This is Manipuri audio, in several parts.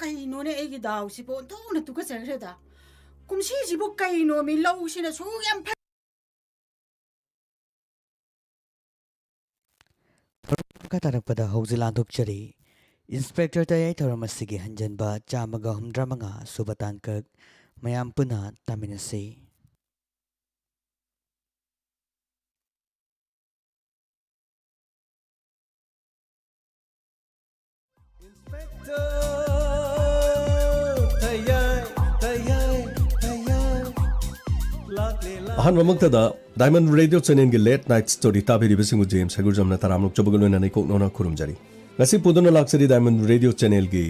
ꯀꯩꯅꯣꯅꯦ ꯑꯩꯒꯤ ꯗꯥꯎꯁꯤꯕꯨ ꯑꯣꯟꯊꯣꯛꯅ ꯇꯨꯀꯠꯆꯈ꯭ꯔꯦꯗ. ꯀꯨꯝꯁꯤꯁꯤꯕꯨ ꯀꯩꯅꯣꯃꯤ ꯂꯧꯁꯤꯅ ꯁꯨꯛ ꯌꯥꯝ ꯃꯈꯥ ꯇꯥꯔꯛꯄꯗ ꯍꯧꯖꯤꯛ ꯂꯥꯟꯊꯣꯛꯆꯔꯤ. ꯏꯟꯁꯄꯦꯛꯇꯔ ꯇꯌꯥꯏ ꯊꯧꯔꯝ ꯑꯁꯤꯒꯤ ꯍꯟꯖꯟꯕ 165 ꯁꯨꯕ ꯇꯥꯡꯀꯛ ꯃꯌꯥꯝ ꯄꯨꯟꯅ ꯇꯥꯃꯤꯟꯅꯁꯤ. ꯑꯍꯥꯟꯕꯃꯛꯇꯗ ꯗꯥꯏꯃꯟ ꯔꯦꯗꯤꯑꯣ ꯆꯦꯅꯦꯜꯒꯤ ꯂꯦꯠ ꯅꯥꯏꯠ ꯁ꯭ꯇꯣꯔꯤ ꯇꯥꯕꯤꯔꯤꯕꯁꯤꯡꯕꯨ ꯖꯦꯝꯁ ꯍꯩꯒꯨꯔꯖꯝꯅ ꯇꯔꯥꯝꯅ ꯆꯨꯕꯒ ꯂꯣꯏꯅꯅ ꯏꯀꯣꯛꯅꯧꯅ ꯈꯨꯔꯨꯝꯖꯔꯤ. ꯉꯁꯤ ꯄꯨꯗꯨꯅ ꯂꯥꯛꯆꯔꯤ ꯗꯥꯏꯃꯟ ꯔꯦꯗꯤꯑꯣ ꯆꯦꯅꯦꯜꯒꯤ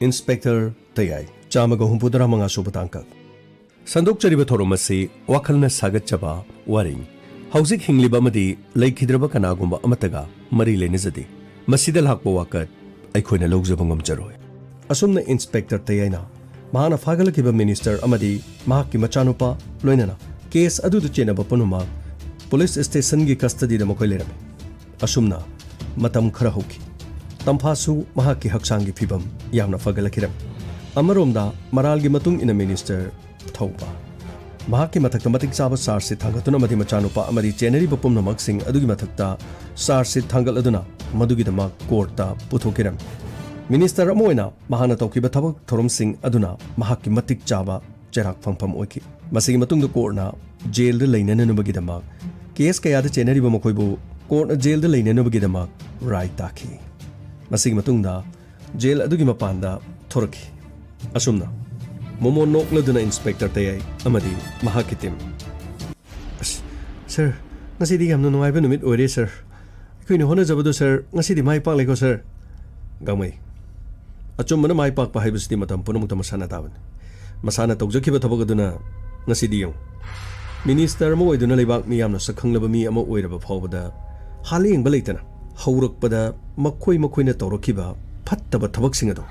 ꯏꯟꯁꯄꯦꯛꯇꯔ ꯇꯌꯥꯏ 165 ꯁꯨꯕ ꯇꯥꯡꯀꯛ. ꯁꯟꯗꯣꯛꯆꯔꯤꯕ ꯊꯧꯔꯝ ꯑꯁꯤ ꯋꯥꯈꯜꯅ ꯁꯥꯒꯠꯆꯕ ꯋꯥꯔꯤꯅꯤ. ꯍꯧꯖꯤꯛ ꯍꯤꯡꯂꯤꯕ ꯑꯃꯗꯤ ꯂꯩꯈꯤꯗ꯭ꯔꯕ ꯀꯅꯥꯒꯨꯝꯕ ꯑꯃꯠꯇꯒ ꯃꯔꯤ ꯂꯩꯅꯖꯗꯦ. ꯃꯁꯤꯗ ꯂꯥꯛꯄ ꯋꯥꯀꯠ ꯑꯩꯈꯣꯏꯅ ꯂꯧꯖꯕ ꯉꯝꯖꯔꯣꯏ. ꯑꯁꯨꯝꯅ ꯏꯟꯁꯄꯦꯛꯇꯔ ꯇꯌꯥꯏꯅ ꯃꯍꯥꯛꯅ ꯐꯥꯒꯠꯂꯛꯈꯤꯕ ꯃꯤꯅꯤꯁꯇꯔ ꯑꯃꯗꯤ ꯃꯍꯥꯛꯀꯤ ꯃꯆꯥꯅꯨꯄꯥ ꯂꯣꯏꯅꯅ ꯀꯦꯁ ꯑꯗꯨꯗ ꯆꯦꯟꯅꯕ ꯄꯨꯝꯅꯃꯛ ꯄꯨꯂꯤꯁ ꯁ꯭ꯇꯦꯁꯟꯒꯤ ꯀꯁꯇꯗꯤꯗ ꯃꯈꯣꯏ ꯂꯩꯔꯝꯃꯤ. ꯑꯁꯨꯝꯅ ꯃꯇꯝ ꯈꯔ ꯍꯧꯈꯤ. ꯇꯝꯐꯥꯁꯨ ꯃꯍꯥꯛꯀꯤ ꯍꯛꯆꯥꯡꯒꯤ ꯐꯤꯕꯝ ꯌꯥꯝꯅ ꯐꯒꯠꯂꯛꯈꯤꯔꯝꯃꯤ. ꯑꯃꯔꯣꯝꯗ ꯃꯔꯥꯜꯒꯤ ꯃꯇꯨꯡ ꯏꯟꯅ ꯃꯤꯅꯤꯁꯇꯔ ꯊꯧꯕ ꯃꯍꯥꯛꯀꯤ ꯃꯊꯛꯇ ꯃꯇꯤꯛ ꯆꯥꯕ ꯆꯥꯔꯖꯁꯤꯠ ꯊꯥꯡꯒꯠꯇꯨꯅ ꯑꯃꯗꯤ ꯃꯆꯥꯅꯨꯄꯥ ꯑꯃꯗꯤ ꯆꯦꯟꯅꯔꯤꯕ ꯄꯨꯝꯅꯃꯛꯁꯤꯡ ꯑꯗꯨꯒꯤ ꯃꯊꯛꯇ ꯆꯥꯔꯖꯁꯤꯠ ꯊꯥꯡꯒꯠꯂꯗꯨꯅ ꯃꯗꯨꯒꯤꯗꯃꯛ ꯀꯣꯔꯠꯇ ꯄꯨꯊꯣꯛꯈꯤꯔꯝꯃꯤ. ꯃꯤꯅꯤꯁꯇꯔ ꯑꯃ ꯑꯣꯏꯅ ꯃꯍꯥꯛꯅ ꯇꯧꯈꯤꯕ ꯊꯕꯛ ꯊꯧꯔꯝꯁꯤꯡ ꯑꯗꯨꯅ ꯃꯍꯥꯛꯀꯤ ꯃꯇꯤꯛ ꯆꯥꯕ ꯆꯩꯔꯥꯛ ꯐꯪꯐꯝ ꯑꯣꯏꯈꯤ. ꯃꯁꯤꯒꯤ ꯃꯇꯨꯡꯗ ꯀꯣꯔꯠꯅ ꯖꯦꯜꯗ ꯂꯩꯅꯅꯕꯒꯤꯗꯃꯛ ꯀꯦꯁ ꯀꯌꯥꯗ ꯆꯦꯟꯅꯔꯤꯕ ꯃꯈꯣꯏꯕꯨ ꯀꯣꯔꯠꯅ ꯖꯦꯜꯗ ꯂꯩꯅꯅꯕꯒꯤꯗꯃꯛ ꯔꯥꯏ ꯇꯥꯈꯤ. ꯃꯁꯤꯒꯤ ꯃꯇꯨꯡꯗ ꯖꯦꯜ ꯑꯗꯨꯒꯤ ꯃꯄꯥꯟꯗ ꯊꯣꯔꯛꯈꯤ. ꯑꯁꯨꯝꯅ ꯃꯣꯃꯣꯟ ꯅꯣꯛꯂꯗꯨꯅ ꯏꯟꯁꯄꯦꯛꯇꯔ ꯇꯌꯥꯏ ꯑꯃꯗꯤ ꯃꯍꯥꯛꯀꯤ ꯇꯤꯝ ꯁꯔ ꯉꯁꯤꯗꯤ ꯌꯥꯝꯅ ꯅꯨꯡꯉꯥꯏꯕ ꯅꯨꯃꯤꯠ ꯑꯣꯏꯔꯦ ꯁꯔ. ꯑꯩꯈꯣꯏꯅ ꯍꯣꯠꯅꯖꯕꯗꯣ ꯁꯔ ꯉꯁꯤꯗꯤ ꯃꯥꯏ ꯄꯥꯛꯂꯦꯀꯣ ꯁꯔ. ꯒꯥꯡꯃꯩ ꯑꯆꯨꯝꯕꯅ ꯃꯥꯏ ꯄꯥꯛꯄ ꯍꯥꯏꯕꯁꯤꯗꯤ ꯃꯇꯝ ꯄꯨꯝꯅꯃꯛꯇ ꯃꯁꯥꯅ ꯇꯥꯕꯅꯤ. ꯃꯁꯥꯅ ꯇꯧꯖꯈꯤꯕ ꯊꯕꯛ ꯑꯗꯨꯅ ꯉꯁꯤꯗꯤ ꯌꯦꯡꯉꯨ. ꯃꯤꯅꯤꯁꯇꯔ ꯑꯃ ꯑꯣꯏꯗꯨꯅ ꯂꯩꯕꯥꯛ ꯃꯤꯌꯥꯝꯅ ꯁꯛꯈꯪꯂꯕ ꯃꯤ ꯑꯃ ꯑꯣꯏꯔꯕ ꯐꯥꯎꯕꯗ ꯍꯥꯂꯦꯡꯕ ꯂꯩꯇꯅ ꯍꯧꯔꯛꯄꯗ ꯃꯈꯣꯏꯅ ꯇꯧꯔꯛꯈꯤꯕ ꯐꯠꯇꯕ ꯊꯕꯛꯁꯤꯡ ꯑꯗꯨ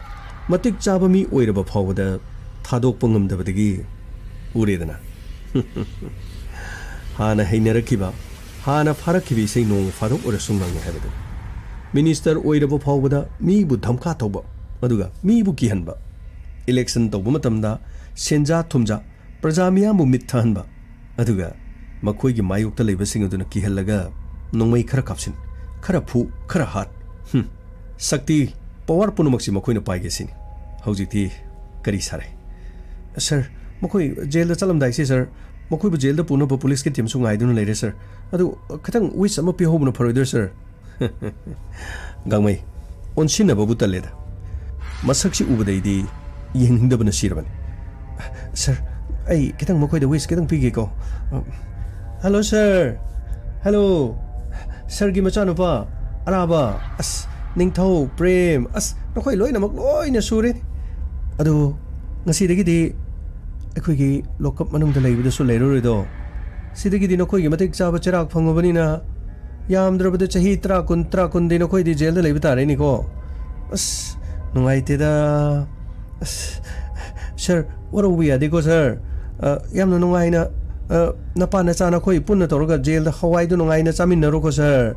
ꯃꯇꯤꯛ ꯆꯥꯕ ꯃꯤ ꯑꯣꯏꯔꯕ ꯐꯥꯎꯕꯗ ꯊꯥꯗꯣꯛꯄ ꯉꯝꯗꯕꯗꯒꯤ ꯎꯔꯦꯗꯅ. ꯍꯥꯟꯅ ꯍꯩꯅꯔꯛꯈꯤꯕ ꯍꯥꯟꯅ ꯐꯥꯔꯛꯈꯤꯕ ꯏꯁꯩ ꯅꯣꯡ ꯐꯥꯗꯣꯛ ꯑꯣꯏꯔꯁꯨ ꯉꯪꯉꯦ ꯍꯥꯏꯕꯗꯨ. ꯃꯤꯅꯤꯁꯇꯔ ꯑꯣꯏꯔꯕ ꯐꯥꯎꯕꯗ ꯃꯤꯕꯨ ꯙꯝꯀꯥ ꯇꯧꯕ ꯑꯗꯨꯒ ꯃꯤꯕꯨ ꯀꯤꯍꯟꯕ, ꯏꯂꯦꯛꯁꯟ ꯇꯧꯕ ꯃꯇꯝꯗ ꯁꯦꯟꯖꯥ ꯊꯨꯝꯖꯥ ꯄ꯭ꯔꯖꯥ ꯃꯤꯌꯥꯝꯕꯨ ꯃꯤꯠ ꯊꯍꯟꯕ, ꯑꯗꯨꯒ ꯃꯈꯣꯏꯒꯤ ꯃꯥꯌꯣꯛꯇ ꯂꯩꯕꯁꯤꯡ ꯑꯗꯨꯅ ꯀꯤꯍꯜꯂꯒ ꯅꯣꯡꯃꯩ ꯈꯔ ꯀꯥꯞꯁꯤꯟ, ꯈꯔ ꯐꯨ, ꯈꯔ ꯍꯥꯠ. ꯁꯛꯇꯤ ꯄꯋꯥꯔ ꯄꯨꯝꯅꯃꯛꯁꯤ ꯃꯈꯣꯏꯅ ꯄꯥꯏꯒꯦ ꯁꯤꯅꯤ. ꯍꯧꯖꯤꯛꯇꯤ ꯀꯔꯤ ꯁꯥꯔꯦ? ꯁꯔ ꯃꯈꯣꯏ ꯖꯦꯜꯗ ꯆꯠꯂꯝꯗꯥꯏꯁꯤ ꯁꯔ ꯃꯈꯣꯏꯕꯨ ꯖꯦꯜꯗ ꯄꯨꯅꯕ ꯄꯨꯂꯤꯁꯀꯤ ꯇꯤꯝꯁꯨ ꯉꯥꯏꯗꯨꯅ ꯂꯩꯔꯦ ꯁꯔ. ꯑꯗꯨ ꯈꯤꯇꯪ ꯋꯤꯁ ꯑꯃ ꯄꯤꯍꯧꯕꯅ ꯐꯔꯣꯏꯗ꯭ꯔ ꯁꯔ? ꯒꯥꯡꯃꯩ ꯑꯣꯟꯁꯤꯟꯅꯕꯕꯨ ꯇꯜꯂꯦꯗ. ꯃꯁꯛꯁꯤ ꯎꯕꯗꯩꯗꯤ ꯌꯦꯡꯅꯤꯡꯗꯕꯅ ꯁꯤꯔꯕꯅꯤ. ꯁꯔ ꯑꯩ ꯈꯤꯇꯪ ꯃꯈꯣꯏꯗ ꯋꯤꯁ ꯈꯤꯇꯪ ꯄꯤꯒꯦꯀꯣ. Hello sir. ꯍꯜꯂꯣ ꯁꯔꯒꯤ ꯃꯆꯥꯅꯨꯄꯥ ꯑꯔꯥꯕ, ꯅꯤꯡꯊꯧ, ꯄ꯭ꯔꯦꯝ, ꯅꯈꯣꯏ ꯂꯣꯏꯅꯃꯛ ꯂꯣꯏꯅ ꯁꯨꯔꯦ. ꯑꯗꯨ ꯉꯁꯤꯗꯒꯤꯗꯤ ꯑꯩꯈꯣꯏꯒꯤ ꯂꯣꯛꯀꯞ ꯃꯅꯨꯡꯗ ꯂꯩꯕꯗꯁꯨ ꯂꯩꯔꯔꯣꯏꯗꯣ. ꯁꯤꯗꯒꯤꯗꯤ ꯅꯈꯣꯏꯒꯤ ꯃꯇꯤꯛ ꯆꯥꯕ ꯆꯩꯔꯥꯛ ꯐꯪꯉꯕꯅꯤꯅ ꯌꯥꯝꯗ꯭ꯔꯕꯗ ꯆꯍꯤ 10 ꯅꯈꯣꯏꯗꯤ ꯖꯦꯜꯗ ꯂꯩꯕ ꯇꯥꯔꯦꯅꯤꯀꯣ. ꯅꯨꯡꯉꯥꯏꯇꯦꯗ. ꯁꯔ ꯋꯥꯔꯧꯕ ꯌꯥꯗꯦꯀꯣ ꯁꯔ. ꯌꯥꯝꯅ ꯅꯨꯡꯉꯥꯏꯅ ꯅꯄꯥ ꯅꯆꯥ ꯅꯈꯣꯏ ꯄꯨꯟꯅ ꯇꯧꯔꯒ ꯖꯦꯜꯗ ꯍꯋꯥꯏꯗꯨ ꯅꯨꯡꯉꯥꯏꯅ ꯆꯥꯃꯤꯟꯅꯔꯣꯀꯣ ꯁꯔ.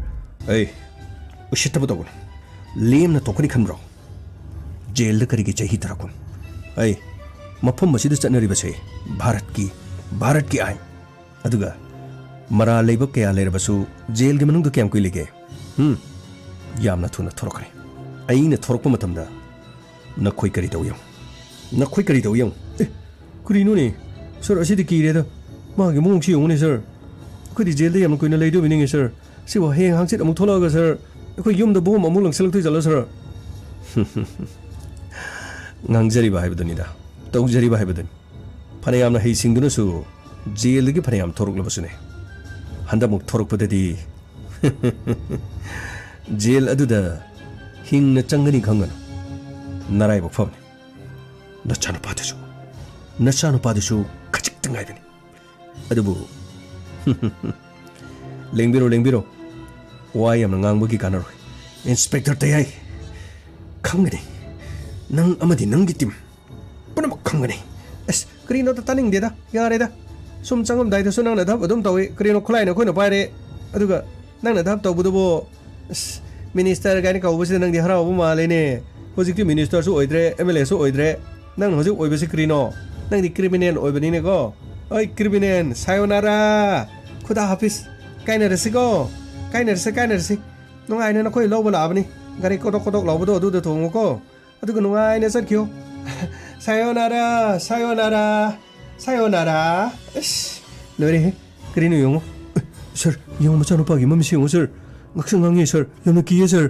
ꯑꯩ ꯎꯁꯤꯠꯇꯕ ꯇꯧꯒꯅꯨ. ꯂꯦꯝꯅ ꯇꯣꯛꯀꯅꯤ ꯈꯟꯕ꯭ꯔꯣ? ꯖꯦꯜꯗ ꯀꯔꯤꯒꯤ ꯆꯍꯤ 10? ꯑꯩ ꯃꯐꯝ ꯑꯁꯤꯗ ꯆꯠꯅꯔꯤꯕꯁꯦ ꯚꯥꯔꯠꯀꯤ ꯑꯥꯏꯟ, ꯑꯗꯨꯒ ꯃꯔꯥꯜ ꯂꯩꯕ ꯀꯌా ꯂꯩꯔꯕꯁꯨ ꯖꯦꯜꯒꯤ ꯃꯅꯨꯡꯗ ꯀꯌꯥꯝ ꯀꯨꯏꯂꯤꯒꯦ? ꯌꯥꯝꯅ ꯊꯨꯅ ꯊꯣꯔꯛꯀꯅꯤ. ꯑꯩꯅ ꯊꯣꯔꯛꯄ ꯃꯇꯝꯗ ꯅꯈꯣꯏ ꯀꯔꯤ ꯇꯧ ꯌꯦꯡꯉꯨ. ꯀꯔꯤꯅꯣꯅꯦ ꯁꯔ, ꯑꯁꯤꯗꯤ ꯀꯤꯔꯦꯗ. ꯃꯥꯒꯤ ꯃꯑꯣꯡꯁꯤ ꯌꯦꯡꯉꯨꯅꯦ ꯁꯔ. ꯑꯩꯈꯣꯏꯗꯤ ꯖꯦꯜꯗ ꯌꯥꯝꯅ ꯀꯨꯏꯅ ꯂꯩꯗꯣꯏꯅꯤꯉꯦ ꯁꯔ. ꯁꯤꯕꯨ ꯍꯌꯦꯡ ꯍꯥꯡꯆꯤꯠ ꯑꯃꯨꯛ ꯊꯣꯛꯂꯛꯑꯒ ꯁꯔ ꯑꯩꯈꯣই ꯌꯨꯝꯗ ꯕꯣꯝ ꯑꯃꯨꯛ ꯂꯪꯁꯤꯜꯂꯛꯇꯣꯏ ꯖꯥꯠꯂꯣ ꯁꯔ? ꯉꯥꯡꯖꯔꯤꯕ ꯍꯥꯏꯕꯗꯨꯅꯤꯗ, ꯇꯧꯖꯔꯤꯕ ꯍꯥꯏꯕꯗꯨꯅꯤ. ꯐꯅꯌꯥꯝꯅ ꯍꯩꯁꯤꯡꯗꯨꯅꯁꯨ ꯖꯦꯜꯗꯒꯤ ꯐꯅꯌꯥꯝ ꯊꯣꯔꯛꯂꯕꯁꯨꯅꯦ. ꯍꯟꯗꯛꯃꯨꯛ ꯊꯣꯔꯛꯄꯗꯗꯤ ꯖꯦꯜ ꯑꯗꯨꯗ ꯍꯤꯡꯅ ꯆꯪꯒꯅꯤ ꯈꯪꯒꯅꯨ. ꯅꯔꯥꯏꯕꯛ ꯐꯕꯅꯤ. ꯅꯆꯥꯅꯨꯄꯥꯗꯨꯁꯨ ꯈꯖꯤꯛꯇ ꯉꯥꯏꯕꯅꯤ. ꯑꯗꯨꯕꯨ ꯂꯦꯡꯕꯤꯔꯣ. ꯋꯥ ꯌꯥꯝꯅ ꯉꯥꯡꯕꯒꯤ ꯀꯥꯟꯅꯔꯣꯏ. ꯏꯟꯁꯄꯦꯛꯇꯔ ꯇꯌꯥꯏ, ꯈꯪꯒꯅꯤ. ꯅꯪ ꯑꯃꯗꯤ ꯅꯪꯒꯤ ꯇꯤꯝ ꯄꯨꯝꯅꯃꯛ ꯈꯪꯒꯅꯤ. ꯀꯔꯤꯅꯣꯗ ꯇꯥꯅꯤꯡꯗꯦꯗ. ꯌꯥꯔꯦꯗ. ꯁꯨꯝ ꯆꯪꯉꯝꯗꯥꯏꯗꯁꯨ ꯅꯪꯅ ꯙꯞ ꯑꯗꯨꯝ ꯇꯧꯏ. ꯀꯔꯤꯅꯣ ꯈꯨꯠꯂꯥꯏꯅ ꯑꯩꯈꯣꯏꯅ ꯄꯥꯏꯔꯦ. ꯑꯗꯨꯒ ꯅꯪꯅ ꯙꯞ ꯇꯧꯕꯗꯨꯕꯨ ꯃꯤꯅꯤꯁꯇꯔ ꯀꯥꯏꯅ ꯀꯧꯕꯁꯤꯗ ꯅꯪꯗꯤ ꯍꯔꯥꯎꯕ ꯃꯥꯜꯂꯦꯅꯦ. ꯍꯧꯖꯤꯛꯇꯤ ꯃꯤꯅꯤꯁꯇꯔꯁꯨ ꯑꯣꯏꯗ꯭ꯔꯦ MLAꯁꯨ ꯑꯣꯏꯗ꯭ꯔꯦ ꯅꯪꯅ ꯍꯧꯖꯤꯛ ꯑꯣꯏꯕꯁꯤ ꯀꯔꯤꯅꯣ ꯅꯪꯗꯤ ꯀ꯭ꯔꯤꯃꯤꯅꯦꯜ ꯑꯣꯏꯕꯅꯤꯅꯦꯀꯣ ꯑꯩ ꯀ꯭ꯔꯤꯃꯤꯅꯦꯜ ꯁꯥꯌꯣꯅꯥꯔꯥ ꯈꯨꯗꯥ ꯍꯥꯐꯤꯁ ꯀꯥꯏꯅꯔꯁꯤꯀꯣ ꯀꯥꯏꯅꯔꯁꯤ ꯅꯨꯡꯉꯥꯏꯅ ꯅꯈꯣꯏ ꯂꯧꯕ ꯂꯥꯛꯑꯕꯅꯤ ꯒꯥꯔꯤ ꯀꯣꯗꯣꯛ ꯂꯥꯎꯕꯗꯣ ꯑꯗꯨꯗ ꯊꯣꯡꯉꯨꯀꯣ ꯑꯗꯨꯒ ꯅꯨꯡꯉꯥꯏꯅ ꯆꯠꯈꯤꯌꯣ ꯁꯥꯌꯣꯅꯥꯔꯥ ꯑꯁ ꯂꯣꯏꯔꯦꯍꯦ ꯀꯔꯤꯅꯣ ꯌꯦꯡꯉꯣ ꯁꯔ ꯌꯦꯡꯉꯣ ꯃꯆꯥꯅꯨꯄꯥꯒꯤ ꯃꯃꯤꯠꯁꯤ ꯌꯦꯡꯉꯣ ꯁꯔ ꯉꯛꯁꯪ ꯉꯥꯡꯉꯦ ꯁꯔ ꯌꯥꯝꯅ ꯀꯤꯌꯦ ꯁꯔ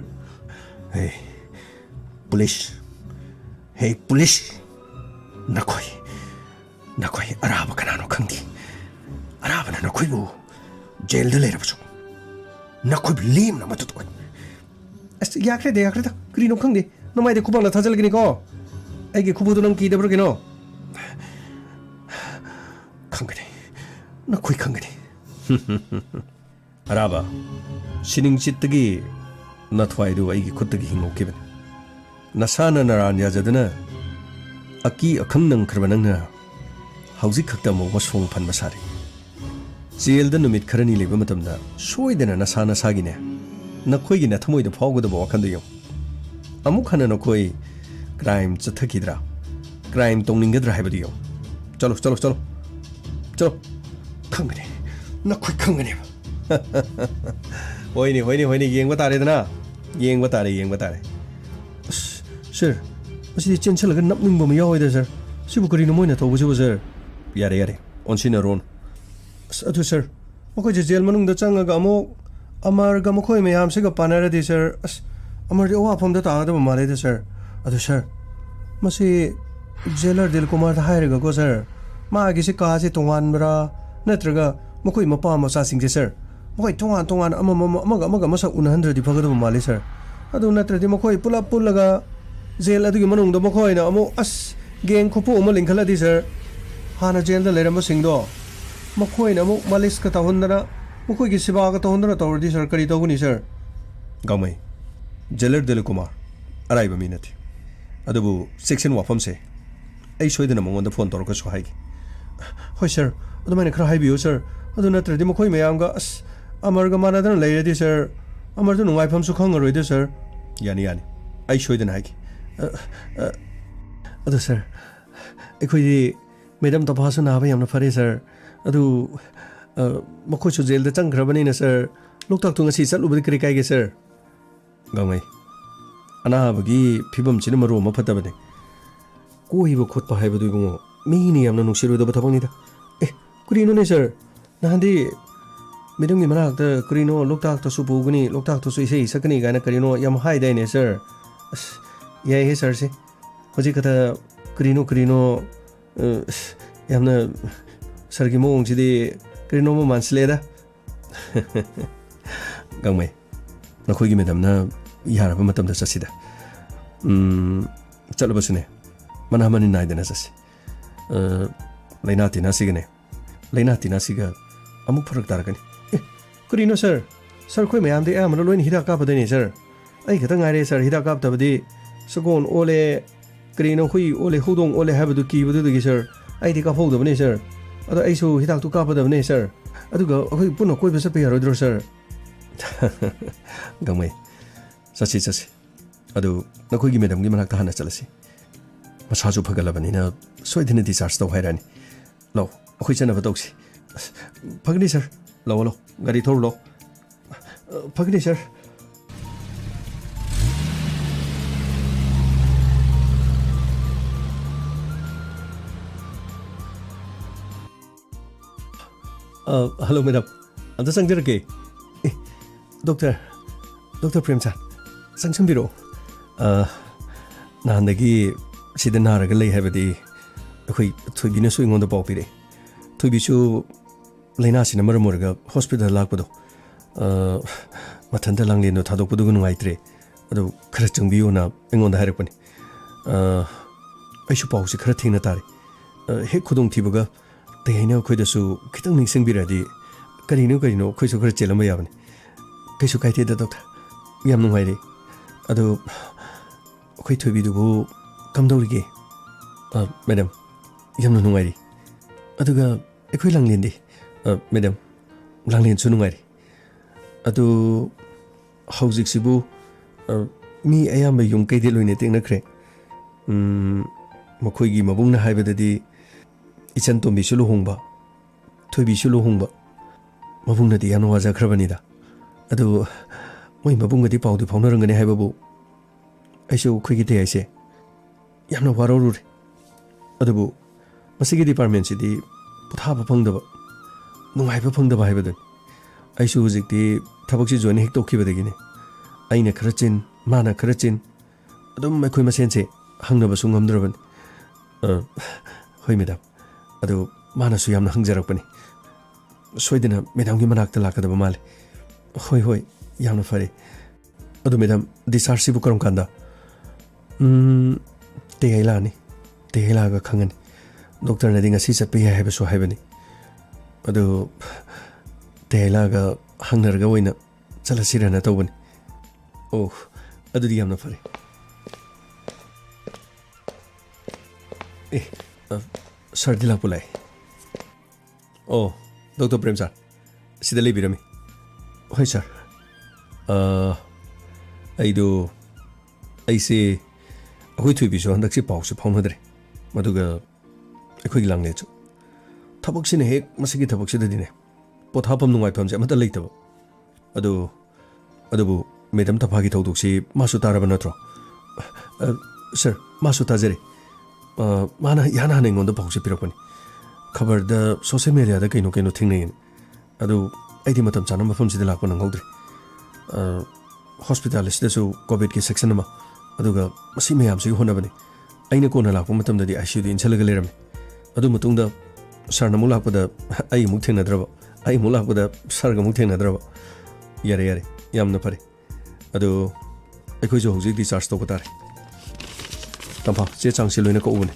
ꯍꯦ ꯄꯨꯂꯤꯁ ꯅꯈꯣꯏ ꯑꯔꯥꯕ ꯀꯅꯥꯅꯣ ꯈꯪꯗꯦ ꯑꯔꯥꯕꯅ ꯅꯈꯣꯏꯕꯨ ꯖꯦꯜꯗ ꯂꯩꯔꯕꯁꯨ ꯅꯈꯣꯏꯕꯨ ꯂꯦꯝꯅ ꯃꯗꯨ ꯑꯣꯏ ꯑꯁ ꯌꯥꯈ꯭ꯔꯦꯗ ꯀꯔꯤꯅꯣ ꯈꯪꯗꯦ ꯅꯃꯥꯏꯗ ꯈꯨꯕꯥꯛꯅ ꯊꯥꯖꯤꯜꯂꯒꯅꯤꯀꯣ ꯑꯩꯒꯤ ꯈꯨꯕꯨꯗꯣ ꯅꯪ ꯀꯤꯗꯕ꯭ꯔꯥ ꯀꯩꯅꯣ ꯅꯈꯣꯏ ꯈꯪꯒꯅꯤ ꯑꯔꯥꯕ ꯁꯤꯅꯤꯡ ꯆꯤꯠꯇꯒꯤ ꯅꯊ꯭ꯋꯥꯏꯗꯨ ꯑꯩꯒꯤ ꯈꯨꯠꯇꯒꯤ ꯍꯤꯡꯍꯧꯈꯤꯕꯅꯤ ꯅꯁꯥꯅ ꯅꯔꯥꯟ ꯌꯥꯖꯗꯨꯅ ꯑꯀꯤ ꯑꯈꯪ ꯅꯪꯈ꯭ꯔꯕ ꯅꯪꯅ ꯍꯧꯖꯤꯛ ꯈꯛꯇ ꯑꯃꯨꯛ ꯃꯁꯣꯡ ꯐꯟꯕ ꯁꯥꯔꯤ ꯖꯦꯜꯗ ꯅꯨꯃꯤꯠ ꯈꯔꯅꯤ ꯂꯩꯕ ꯃꯇꯝꯗ ꯁꯣꯏꯗꯅ ꯅꯁꯥꯒꯤꯅꯦ ꯅꯈꯣꯏꯒꯤ ꯅꯊꯃꯣꯏꯗ ꯐꯥꯎꯒꯗꯕ ꯋꯥꯈꯟꯗꯨ ꯌꯦꯡꯉꯨ ꯑꯃꯨꯛ ꯍꯟꯅ ꯅꯈꯣꯏ ꯀ꯭ꯔꯥꯏꯝ ꯆꯠꯊꯈꯤꯗ꯭ꯔꯥ ꯀ꯭ꯔꯥꯏꯝ ꯇꯧꯅꯤꯡꯒꯗ꯭ꯔꯥ ꯍꯥꯏꯕꯗꯨ ꯌꯦꯡꯉꯨ ꯆꯂꯣ ꯈꯪꯒꯅꯤ ꯅꯈꯣꯏ ꯈꯪꯒꯅꯦꯕ ꯍꯣꯏꯅꯦ ꯌꯦꯡꯕ ꯇꯥꯔꯦ ꯑꯁ ꯁꯔ ꯃꯁꯤꯗꯤ ꯆꯦꯟꯁꯤꯜꯂꯒ ꯅꯞꯅꯤꯡꯕ ꯑꯃ ꯌꯥꯎꯋꯦꯗ ꯁꯔ ꯁꯤꯕꯨ ꯀꯔꯤꯅꯣ ꯃꯣꯏꯅ ꯇꯧꯕꯁꯤꯕꯨ ꯁꯔ ꯌꯥꯔꯦ ꯑꯣꯟꯁꯤꯟꯅꯔꯣꯅ ꯑꯁ ꯑꯗꯨ ꯁꯔ ꯃꯈꯣꯏꯁꯦ ꯖꯦꯜ ꯃꯅꯨꯡꯗ ꯆꯪꯉꯒ ꯑꯃꯨꯛ ꯑꯃꯔꯒ ꯃꯈꯣꯏ ꯃꯌꯥꯝꯁꯤꯒ ꯄꯥꯟꯅꯔꯗꯤ ꯁꯔ ꯑꯁ ꯑꯃꯔꯗꯤ ꯑꯋꯥꯐꯝꯗ ꯇꯥꯒꯗꯕ ꯃꯥꯜꯂꯦꯗ ꯁꯔ ꯑꯗꯨ ꯁꯔ ꯃꯁꯤ ꯖꯦꯂꯔ ꯗꯤꯜꯀꯨꯃꯥꯔꯗ ꯍꯥꯏꯔꯒꯀꯣ ꯁꯔ ꯃꯥꯒꯤꯁꯤ ꯀꯥꯁꯦ ꯇꯣꯉꯥꯟꯕ꯭ꯔꯥ ꯅꯠꯇ꯭ꯔꯒ ꯃꯈꯣꯏ ꯃꯄꯥ ꯃꯆꯥꯁꯤꯡꯁꯦ ꯁꯔ ꯃꯈꯣꯏ ꯇꯣꯉꯥꯟ ꯑꯃꯒ ꯃꯁꯛ ꯎꯅꯍꯟꯗ꯭ꯔꯗꯤ ꯐꯒꯗꯕ ꯃꯥꯜꯂꯤ ꯁꯔ ꯑꯗꯨ ꯅꯠꯇ꯭ꯔꯗꯤ ꯃꯈꯣꯏ ꯄꯨꯜꯂꯞ ꯄꯨꯜꯂꯒ ꯖꯦꯜ ꯑꯗꯨꯒꯤ ꯃꯅꯨꯡꯗ ꯃꯈꯣꯏꯅ ꯑꯃꯨꯛ ꯑꯁ ꯒꯦꯡ ꯈꯨꯄꯨ ꯑꯃ ꯂꯤꯡꯈꯠꯂꯗꯤ ꯁꯔ ꯍꯥꯟꯅ ꯖꯦꯜꯗ ꯂꯩꯔꯝꯕꯁꯤꯡꯗꯣ ꯃꯈꯣꯏꯅ ꯑꯃꯨꯛ ꯃꯥꯂꯤꯁꯀ ꯇꯧꯍꯟꯗꯅ ꯃꯈꯣꯏꯒꯤ ꯁꯦꯕꯥꯒ ꯇꯧꯍꯟꯗꯅ ꯇꯧꯔꯗꯤ ꯁꯔ ꯀꯔꯤ ꯇꯧꯒꯅꯤ ꯁꯔ ꯒꯥꯎꯃꯩ ꯖꯦꯂꯔ ꯗꯤꯜꯀꯨꯃꯥꯔ ꯑꯔꯥꯏꯕ ꯃꯤ ꯅꯠꯇꯦ ꯑꯗꯨꯕꯨ ꯆꯦꯛꯁꯤꯟ ꯋꯥꯐꯝꯁꯦ ꯑꯩ ꯁꯣꯏꯗꯅ ꯃꯉꯣꯟꯗ ꯐꯣꯟ ꯇꯧꯔꯒꯁꯨ ꯍꯥꯏꯒꯦ ꯍꯣꯏ ꯁꯔ ꯑꯗꯨꯃꯥꯏꯅ ꯈꯔ ꯍꯥꯏꯕꯤꯌꯨ ꯁꯔ ꯑꯗꯨ ꯅꯠꯇ꯭ꯔꯗꯤ ꯃꯈꯣꯏ ꯃꯌꯥꯝꯒ ꯑꯁ ꯑꯃꯔꯒ ꯃꯥꯟꯅꯗꯅ ꯂꯩꯔꯗꯤ ꯁꯔ ꯑꯃꯔꯗꯨ ꯅꯨꯡꯉꯥꯏꯐꯝꯁꯨ ꯈꯪꯉꯔꯣꯏꯗ ꯁꯔ ꯌꯥꯅꯤ ꯑꯩ ꯁꯣꯏꯗꯅ ꯍꯥꯏꯒꯦ ꯑꯗꯨ ꯁꯔ ꯑꯩꯈꯣꯏꯗꯤ ꯃꯦꯗꯝ ꯇꯄꯥꯁꯨ ꯅꯥꯕ ꯌꯥꯝꯅ ꯐꯔꯦ ꯁꯔ ꯑꯗꯨ ꯃꯈꯣꯏꯁꯨ ꯖꯦꯜꯗ ꯆꯪꯈ꯭ꯔꯕꯅꯤꯅ ꯁꯔ ꯂꯣꯛꯇꯥꯛꯇꯨ ꯉꯁꯤ ꯆꯠꯂꯨꯕꯗꯤ ꯀꯔꯤ ꯀꯥꯏꯒꯦ ꯁꯔ ꯒꯥꯡꯃꯩ ꯑꯅꯥꯕꯒꯤ ꯐꯤꯕꯝꯁꯤꯅ ꯃꯔꯨ ꯑꯃ ꯐꯠꯇꯕꯅꯦ ꯀꯣꯏꯕ ꯈꯣꯠꯄ ꯍꯥꯏꯕꯗꯨ ꯏꯕꯨꯡꯉꯣ ꯃꯤꯅ ꯌꯥꯝꯅ ꯅꯨꯡꯁꯤꯔꯣꯏꯗꯕ ꯊꯕꯛꯅꯤꯗ ꯀꯔꯤꯅꯣꯅꯦ ꯁꯔ ꯅꯍꯥꯟꯗꯤ ꯃꯦꯗꯝꯒꯤ ꯃꯅꯥꯛꯇ ꯀꯔꯤꯅꯣ ꯂꯣꯛꯇꯥꯛꯇꯁꯨ ꯄꯨꯒꯅꯤ ꯂꯣꯛꯇꯥꯛꯇꯁꯨ ꯏꯁꯩ ꯁꯛꯀꯅꯤ ꯀꯥꯏꯅ ꯀꯔꯤꯅꯣ ꯌꯥꯝ ꯍꯥꯏꯗꯥꯏꯅꯦ ꯁꯔ ꯑꯁ ꯌꯥꯏꯍꯦ ꯁꯔꯁꯦ ꯍꯧꯖꯤꯛ ꯈꯛꯇ ꯀꯔꯤꯅꯣ ꯌꯥꯝꯅ ꯁꯔꯒꯤ ꯃꯑꯣꯡꯁꯤꯗꯤ ꯀꯔꯤꯅꯣꯃ ꯃꯥꯟꯁꯤꯜꯂꯦꯗ ꯒꯥꯡꯃꯩ ꯅꯈꯣꯏꯒꯤ ꯃꯦꯗꯝꯅ ꯌꯥꯔꯕ ꯃꯇꯝꯗ ꯆꯠꯁꯤꯗ ꯆꯠꯂꯕꯁꯨꯅꯦ ꯃꯅꯥ ꯃꯅꯤꯟ ꯅꯥꯏꯗꯅ ꯆꯠꯁꯤ ꯂꯩꯅꯥ ꯇꯤꯟꯅꯥꯁꯤꯒ ꯑꯃꯨꯛ ꯐꯔꯛ ꯇꯥꯔꯛꯀꯅꯤ ꯀꯔꯤꯅꯣ ꯁꯔ ꯑꯩꯈꯣꯏ ꯃꯌꯥꯝꯗꯤ ꯑꯌꯥꯝꯕꯅ ꯂꯣꯏꯅ ꯍꯤꯗꯥꯛ ꯀꯥꯞꯄꯗꯣꯏꯅꯦ ꯁꯔ ꯑꯩ ꯈꯛꯇ ꯉꯥꯏꯔꯦ ꯁꯔ ꯍꯤꯗꯥꯛ ꯀꯥꯞꯇꯕꯗꯤ ꯁꯒꯣꯜ ꯑꯣꯜꯂꯦ ꯀꯔꯤꯅꯣ ꯍꯨꯏ ꯑꯣꯜꯂꯦ ꯍꯧꯗꯣꯡ ꯑꯣꯜꯂꯦ ꯍꯥꯏꯕꯗꯨ ꯀꯤꯕꯗꯨꯗꯒꯤ ꯁꯔ ꯑꯩꯗꯤ ꯀꯥꯞꯍꯧꯗꯕꯅꯦ ꯁꯔ ꯑꯗꯣ ꯑꯩꯁꯨ ꯍꯤꯗꯥꯛꯇꯨ ꯀꯥꯞꯄꯗꯕꯅꯦ ꯁꯔ ꯑꯗꯨꯒ ꯑꯩꯈꯣই ꯄꯨꯟꯅ ꯀꯣꯏꯕ ꯆꯠꯄ ꯌꯥꯔꯣꯏꯗ꯭ꯔꯣ ꯁꯔ ꯒꯥꯡꯃꯩ ꯆꯠꯁꯤ ꯑꯗꯨ ꯅꯈꯣꯏꯒꯤ ꯃꯦꯗꯝꯒꯤ ꯃꯅꯥꯛꯇ ꯍꯥꯟꯅ ꯆꯠꯂꯁꯤ ꯃꯁꯥꯁꯨ ꯐꯒꯠꯂꯕꯅꯤꯅ ꯁꯣꯏꯗꯅ ꯗꯤꯆꯥꯔꯖ ꯇꯧ ꯍꯥꯏꯔꯛꯑꯅꯤ ꯂꯥꯛꯑꯣ ꯑꯩꯈꯣꯏ ꯆꯠꯅꯕ ꯇꯧꯁꯤ ꯐꯒꯅꯤ ꯁꯔ ꯂꯥꯛꯑꯣ ꯒꯥꯔꯤ ꯊꯧꯔꯨ ꯂꯥꯛꯑꯣ ꯐꯒꯅꯤ ꯁꯔ ꯍꯜꯂꯣ ꯃꯦꯗꯝ ꯑꯝꯇ ꯆꯪꯖꯔꯛꯀꯦ ꯗꯣꯛꯇꯔ ꯄ꯭ꯔꯦꯝꯆꯥꯟ ꯆꯪꯁꯟꯕꯤꯔꯛꯑꯣ ꯅꯍꯥꯟꯗꯒꯤ ꯁꯤꯗ ꯅꯥꯔꯒ ꯂꯩ ꯍꯥꯏꯕꯗꯤ ꯑꯩꯈꯣꯏ ꯊꯣꯏꯕꯤꯅꯁꯨ ꯑꯩꯉꯣꯟꯗ ꯄꯥꯎ ꯄꯤꯔꯛꯑꯦ ꯊꯣꯏꯕꯤꯁꯨ ꯂꯩꯅꯥꯁꯤꯅ ꯃꯔꯝ ꯑꯣꯏꯔꯒ ꯍꯣꯁꯄꯤꯇꯥꯜ ꯂꯥꯛꯄꯗꯣ ꯃꯊꯟꯇ ꯂꯥꯡꯂꯦꯟꯗꯣ ꯊꯥꯗꯣꯛꯄꯗꯨꯒ ꯅꯨꯡꯉꯥꯏꯇ꯭ꯔꯦ ꯑꯗꯨ ꯈꯔ ꯆꯪꯕꯤꯌꯣꯅ ꯑꯩꯉꯣꯟꯗ ꯍꯥꯏꯔꯛꯄꯅꯤ ꯑꯩꯁꯨ ꯄꯥꯎꯁꯤ ꯈꯔ ꯊꯦꯡꯅ ꯇꯥꯔꯦ ꯍꯦꯛ ꯈꯨꯗꯣꯡꯊꯤꯕꯒ ꯇꯩꯍꯩꯅ ꯑꯩꯈꯣꯏꯗꯁꯨ ꯈꯤꯇꯪ ꯅꯤꯡꯁꯤꯡꯕꯤꯔꯛꯑꯗꯤ ꯀꯔꯤꯅꯣ ꯑꯩꯈꯣꯏꯁꯨ ꯈꯔ ꯆꯦꯜꯂꯝꯕ ꯌꯥꯕꯅꯤ ꯀꯩꯁꯨ ꯀꯥꯏꯗꯦꯗ ꯗꯣꯛꯇꯔ ꯌꯥꯝ ꯅꯨꯡꯉꯥꯏꯔꯦ ꯑꯗꯨ ꯑꯩꯈꯣꯏ ꯊꯣꯏꯕꯤꯗꯨꯕꯨ ꯀꯝꯗꯧꯔꯤꯒꯦ ꯃꯦꯗꯝ ꯌꯥꯝꯅ ꯅꯨꯡꯉꯥꯏꯔꯤ ꯑꯗꯨꯒ ꯑꯩꯈꯣꯏ ꯂꯥꯡꯂꯦꯟꯗꯤ ꯃꯦꯗꯝ ꯂꯥꯡꯂꯦꯟꯁꯨ ꯅꯨꯡꯉꯥꯏꯔꯤ ꯑꯗꯨ ꯍꯧꯖꯤꯛꯁꯤꯕꯨ mi ayamba yum kaidi loine tengnakre makhoi mabungna haibadadi ichan tombi su luhongba thoibi su luhongba mabungna di yamna wajakhrabanida adu moi mabungga di pawdu phaunarangani haibabu aisu khoi gi te aise yamna warorure adubu masigi department si di puthaba phangdaba nungaiba phangdaba haibadan aisu hujikti thabak si join hek tokhibadagine aina kharachin mana kharachin adum makhoi masense hangnaba su ngamdraban hoi madam adu mana su yamna hangjarakpani soidina madam gi manakta lakadaba male hoi hoi yamna fare adu madam discharge bu karam kanda te ailani te ailaga khangani doctor na dinga si chapi haiba su haibani adu te ailaga hangnarga oina chalasirana tawbani oh adu di yamna fare sir dilak pulai oh Dr. Prem sir sida lebirami hoi sir aidu aise akoi thuibi so handak si pau se phaunadre maduga akoi langne chu thabak sine hek masigi thabak sida dine pothapam nungai pham se amata leitaba adubu madam taphagi thoduk si masu taraba natro sir masu tajare mana yana hane ngonda pau se pirakpani khabar da social media da kaino thingnei adu aidi matam chana mafam sida lakpa nanghodre hospital sida su covid ki section ma aduga masi mayam se honabani aina kona lakpa matam da di ICU di inchalaga lerame adu matungda sar na mulak pada ai muk thengna draba ai mulak pada sar ga muk thengna draba yare yamna pare adu aikoi jo hoji discharge to patare tampa che changsi loina ko ubane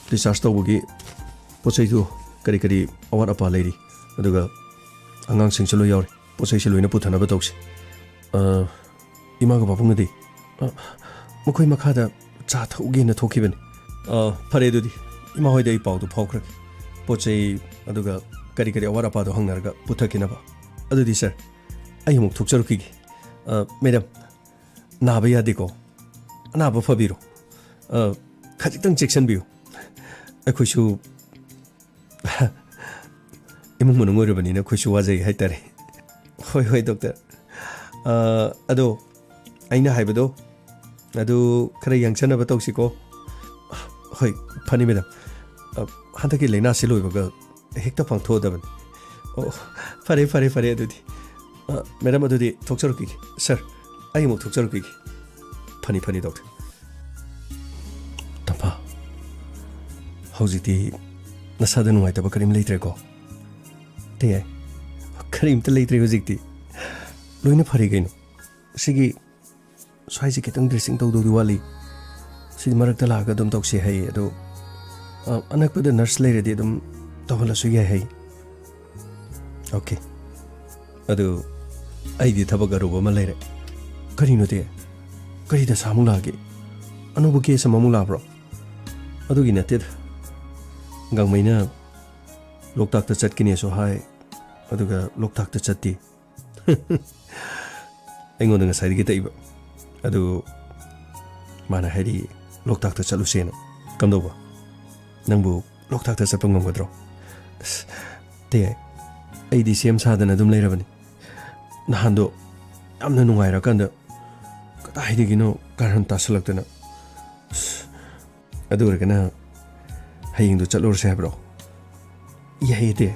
discharge to bugi pochai du kari awat apa leiri aduga angang sing chalo yaure pochai se loina puthana ba tawsi ima ga babung di makhoi makhada cha thauge na thokibani phare dudi ima hoi dei pau du phokra pochai aduga kari awat apa do hangnarga puthakina ba adudi sir ai muk thukcharuki madam naba yadiko anaba fabiro khajitang section biu akhoisu imung munung orabani na khoisu wajai haitare hoi doctor ado aina haibado adu khara yangchana ba tawsiko hoi phani madam handaki leina siloibaga hekta phangtho daban oh fare adudi madam adudi thokcharuki sir ai muk thokcharuki phani doctor tampa hojiti nasada nungaitaba karim leitre ko te karim ta leitre hojiti loina phari gaino sigi swaiji kitang dressing tawdu diwali si marakta laga dum tawsi hai ado anakpada nurse leiredi dum tawala su yai hai okay ado aidi thabaga roba ma leire karino te kari da samu lagi anubu ke samamu labro adugi nated gangmaina loktak ta chatkini so hai aduga loktak ta chatti engon nga saidi kita iba adu mana hari loktak ta chalu sena kamdo ba nangbu loktak ta chapang ngamgadro te ai di sem sadana dum leirabani nahando amna nungaira kanda kadai karan tasalakdana adurgana haying do chalor se bro yahide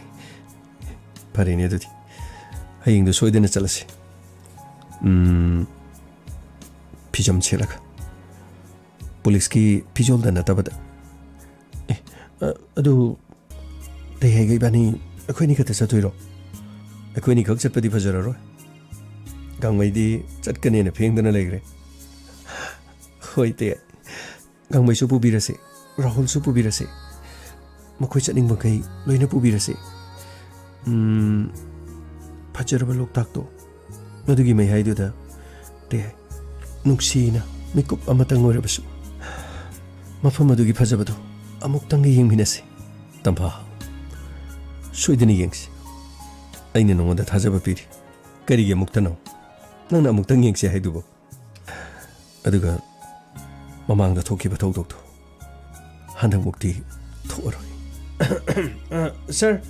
parine dudi haying do soidena chalase pijam chelaka police ki pijol dana tabada adu te hege bani akhoni ka tsa toiro akhoni khak chatpadi fajararo gangmai di chatkane na phengdana legre hoite gangmai su pubirase rahul su pubirase makhoi chaning bakai loina pubirase fajaraba loktak to madugi mai haidu da te nuksina mikup amatang orabasu mafam adugi fajabado amuktang yengminase tampa soidani yengsi aina nongoda thajaba piri karige muktano nangna amuktang yengsi haidubo ꯑꯗꯨꯒ ꯃꯃꯥꯡꯗ ꯊꯣꯛꯈꯤꯕ ꯊꯧꯗꯣꯛꯇꯣ ꯍꯟꯗꯛꯃꯨꯛꯇꯤ ꯊꯣꯛꯑꯔꯣꯏ ꯁꯔ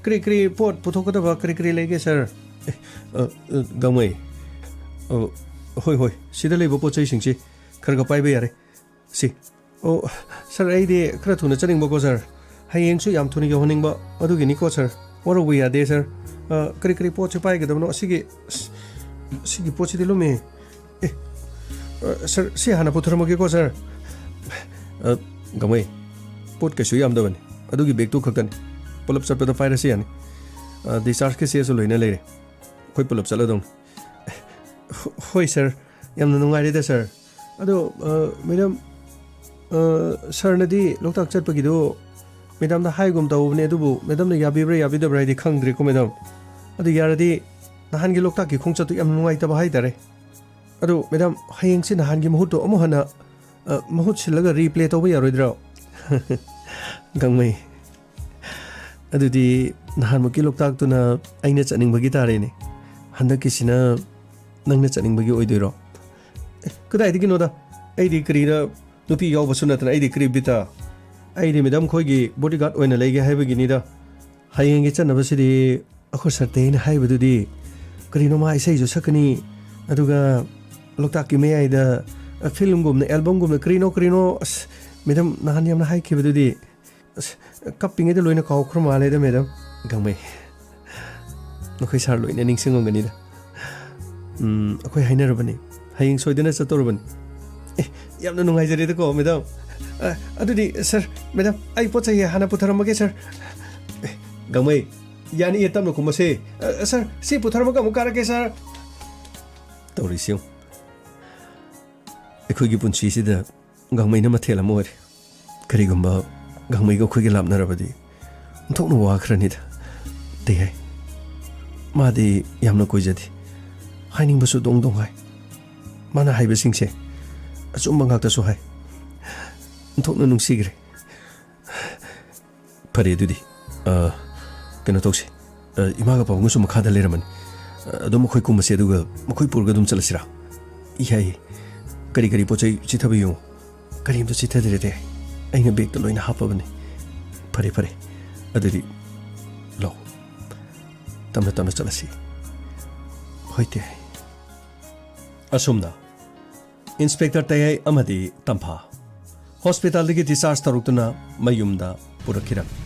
ꯀꯔꯤ ꯄꯣꯠ ꯄꯨꯊꯣꯛꯀꯗꯕ ꯀꯔꯤ ꯂꯩꯒꯦ ꯁꯔ ꯒꯥꯡꯃꯩ ꯍꯣꯏ ꯁꯤꯗ ꯂꯩꯕ ꯄꯣꯠ ꯆꯩꯁꯤꯡꯁꯤ ꯈꯔ ꯄꯥꯏꯕ ꯌꯥꯔꯦ ꯁꯤ ꯁꯔ ꯑꯩꯗꯤ ꯈꯔ ꯊꯨꯅ ꯆꯠꯅꯤꯡꯕꯀꯣ ꯁꯔ ꯍꯌꯦꯡꯁꯨ ꯌꯥꯝ ꯊꯨꯅ ꯌꯧꯍꯟꯅꯤꯡꯕ ꯑꯗꯨꯒꯤꯅꯤꯀꯣ ꯁꯔ ꯋꯥꯔꯧꯕ ꯌꯥꯗꯦ ꯁꯔ ꯀꯔꯤ ꯄꯣꯠꯁꯤ ꯄꯥꯏꯒꯗꯕꯅꯣ ꯁꯤꯒꯤ ꯄꯣꯠꯁꯤꯗꯤ ꯂꯨꯝꯃꯦ ꯁꯔ ꯁꯤ ꯍꯥꯟꯅ ꯄꯨꯊꯔꯝꯃꯒꯦꯀꯣ ꯁꯔ ꯒꯥꯡꯃꯩ ꯄꯣꯠ ꯀꯩꯁꯨ ꯌꯥꯝꯗꯕꯅꯤ ꯑꯗꯨꯒꯤ ꯕꯦꯒꯇꯨ ꯈꯛꯇꯅꯤ ꯄꯨꯂꯞ ꯆꯠꯄꯗ ꯄꯥꯏꯔꯁꯤ ꯌꯥꯅꯤ ꯗꯤꯆꯥꯔꯖꯀꯤ ꯆꯦꯁꯨ ꯂꯣꯏꯅ ꯂꯩꯔꯦ ꯑꯩꯈꯣꯏ ꯄꯨꯂꯞ ꯆꯠꯂꯗꯧꯅꯤ ꯍꯣꯏ ꯁꯔ ꯌꯥꯝꯅ ꯅꯨꯡꯉꯥꯏꯔꯦꯗ ꯁꯔ ꯑꯗꯣ ꯃꯦꯗꯥꯝ ꯁꯔꯅꯗꯤ ꯂꯣꯛꯇꯥꯛ ꯆꯠꯄꯒꯤꯗꯣ ꯃꯦꯗꯥꯝꯗ ꯍꯥꯏꯒꯨꯝ ꯇꯧꯕꯅꯦ ꯑꯗꯨꯕꯨ ꯃꯦꯗꯥꯝꯅ ꯌꯥꯕꯤꯕ꯭ꯔꯥ ꯌꯥꯕꯤꯗꯕ꯭ꯔꯥ ꯍꯥꯏꯗꯤ ꯈꯪꯗ꯭ꯔꯦꯀꯣ ꯃꯦꯗꯥꯝ ꯑꯗꯨ ꯌꯥꯔꯗꯤ ꯅꯍꯥꯟꯒꯤ ꯂꯣꯛꯇꯥꯛꯀꯤ ꯈꯣꯡꯆꯠꯇꯨ ꯌꯥꯝ ꯅꯨꯡꯉꯥꯏꯇꯕ ꯍꯥꯏꯇꯥꯔꯦ ꯑꯗꯣ ꯃꯦꯗꯥꯝ ꯍꯌꯦꯡꯁꯤ ꯅꯍꯥꯟꯒꯤ ꯃꯍꯨꯠꯇꯣ ꯑꯃꯨꯛ ꯍꯟꯅ ꯃꯍꯨꯠ ꯁꯤꯜꯂꯒ ꯔꯤꯄ꯭ꯂꯦ ꯇꯧꯕ ꯌꯥꯔꯣꯏꯗ꯭ꯔꯣ ꯒꯥꯡꯃꯩ ꯑꯗꯨꯗꯤ ꯅꯍꯥꯟꯃꯨꯛꯀꯤ ꯂꯣꯛꯇꯥꯛꯇꯨꯅ ꯑꯩꯅ ꯆꯠꯅꯤꯡꯕꯒꯤ ꯇꯥꯔꯦꯅꯦ ꯍꯟꯗꯛꯀꯤꯁꯤꯅ ꯅꯪꯅ ꯆꯠꯅꯤꯡꯕꯒꯤ ꯑꯣꯏꯗꯣꯏꯔꯣ ꯀꯗꯥꯏꯗꯒꯤꯅꯣꯗ ꯑꯩꯗꯤ ꯀꯔꯤꯅ ꯅꯨꯄꯤ ꯌꯥꯎꯕꯁꯨ ꯅꯠꯇꯅ ꯑꯩꯗꯤ ꯀꯔꯤ ꯕꯤꯠꯇ ꯑꯩꯗꯤ ꯃꯦꯗꯥꯝ ꯈꯣꯏꯒꯤ ꯕꯣꯗꯤꯒꯥꯔꯗ ꯑꯣꯏꯅ ꯂꯩꯒꯦ ꯍꯥꯏꯕꯒꯤꯅꯤꯗ ꯍꯌꯦꯡꯒꯤ ꯆꯠꯅꯕꯁꯤꯗꯤ ꯑꯩꯈꯣꯏ ꯁꯔꯇꯦꯅ ꯍꯥꯏꯕꯗꯨꯗꯤ ꯀꯔꯤꯅꯣ ꯃꯥ ꯏꯁꯩꯁꯨ ꯁꯛꯀꯅꯤ ꯑꯗꯨꯒ ꯂꯣꯛꯇꯥꯛꯀꯤ ꯃꯌꯥꯏꯗ ꯐꯤल्मꯒꯨꯝꯅ ꯑꯦꯜꯕꯝꯒꯨꯝꯅ ꯀꯔꯤꯅꯣ ꯑꯁ ꯃꯦꯗꯥꯝ ꯅꯍꯥꯟ ꯌꯥꯝꯅ ꯍꯥꯏꯈꯤꯕꯗꯨꯗꯤ ꯑꯁ ꯀꯞꯄꯤꯉꯩꯗ ꯂꯣꯏꯅ ꯀꯥꯎꯈ꯭ꯔ ꯃꯥꯜꯂꯦꯗ ꯃꯦꯗꯥꯝ ꯒꯥꯡꯃꯩ ꯅꯈꯣꯏ ꯁꯥꯔ ꯂꯣꯏꯅ ꯅꯤꯡꯁꯤꯡꯉꯝꯒꯅꯤꯗ ꯑꯩꯈꯣꯏ ꯍꯥꯏꯅꯔꯕꯅꯤ ꯍꯌꯦꯡ ꯁꯣꯏꯗꯅ ꯆꯠꯇꯧꯔꯕꯅꯤ ꯌꯥꯝꯅ ꯅꯨꯡꯉꯥꯏꯖꯔꯦꯗꯀꯣ ꯃꯦꯗꯥꯝ ꯑꯗꯨꯗꯤ ꯁꯔ ꯃꯦꯗꯥꯝ ꯑꯩ ꯄꯣꯠ ꯆꯩ ꯍꯥꯟꯅ ꯄꯨꯊꯔꯝꯃꯒꯦ ꯁꯔ ꯒꯥꯡꯃꯩ ꯌꯥꯅꯤꯌꯦ ꯇꯞꯅ ꯀꯨꯝꯃꯁꯦ ꯁꯔ ꯁꯤ ꯄꯨꯊꯔꯝꯃꯒ ꯑꯃꯨꯛ ꯀꯥꯔꯛꯀꯦ ꯁꯔ ꯇꯧꯔꯤꯁꯤ ꯑꯩꯈꯣꯏꯒꯤ ꯄꯨꯟꯁꯤꯁꯤꯗ ꯒꯥꯡꯃꯩꯅ ꯃꯊꯦꯜ ꯑꯃ ꯑꯣꯏꯔꯦ ꯀꯔꯤꯒꯨꯝꯕ ꯒꯥꯡꯃꯩꯒ ꯑꯩꯈꯣꯏꯒ ꯂꯥꯞꯅꯔꯕꯗꯤ ꯑꯣꯟꯊꯣꯛꯅ ꯋꯥꯈ꯭ꯔꯅꯤꯗ ꯇꯦꯍꯥꯏ ꯃꯥꯗꯤ ꯌꯥꯝꯅ ꯀꯣꯏꯖꯗꯦ ꯍꯥꯏꯅꯤꯡꯕꯁꯨ ꯗꯣꯡ ꯍꯥꯏ ꯃꯥꯅ ꯍꯥꯏꯕꯁꯤꯡꯁꯦ ꯑꯆꯨꯝꯕ ꯉꯥꯛꯇꯁꯨ ꯍꯥꯏ ꯑꯣꯟꯊꯣꯛꯅ ꯅꯨꯡꯁꯤꯈ꯭ꯔꯦ ꯐꯔꯦ ꯑꯗꯨꯗꯤ ꯀꯩꯅꯣ ꯇꯧꯁꯤ ꯏꯃꯥꯒ ꯄꯥꯕꯨꯡꯒꯁꯨ ꯃꯈꯥꯗ ꯂꯩꯔꯝꯃꯅꯤ ꯑꯗꯨꯝ ꯑꯩꯈꯣꯏ ꯀꯨꯝꯕꯁꯦ ꯑꯗꯨꯒ ꯃꯈꯣꯏ ꯄꯨꯔꯒ ꯑꯗꯨꯝ ꯆꯠꯂꯁꯤꯔꯥ ꯌꯥꯏꯌꯦ ꯀꯔꯤ ꯄꯣꯠ ꯆꯩ ꯆꯤꯊꯕ ꯌꯦꯡꯉꯨ ꯀꯔꯤꯝꯇ ꯆꯤꯊꯗ꯭ꯔꯦ ꯑꯩꯅ ꯕꯦꯒꯇ ꯂꯣꯏꯅ ꯍꯥꯞꯄꯕꯅꯤ ꯐꯔꯦ ꯑꯗꯨꯗꯤ ꯂꯥꯛꯑꯣ ꯇꯞꯅ ꯆꯠꯂꯁꯤ ꯍꯣꯏ ꯇꯦ ꯑꯁꯨꯝꯅ ꯏꯟꯁꯄꯦꯛꯇꯔ ꯇꯌꯥꯏ ꯑꯃꯗꯤ ꯇꯝꯐꯥ ꯍꯣꯁꯄꯤꯇꯥꯜꯗꯒꯤ ꯗꯤꯆꯥꯔꯖ ꯇꯧꯔꯛꯇꯨꯅ ꯃꯌꯨꯝꯗ ꯄꯨꯔꯛꯈꯤꯔꯝꯃꯤ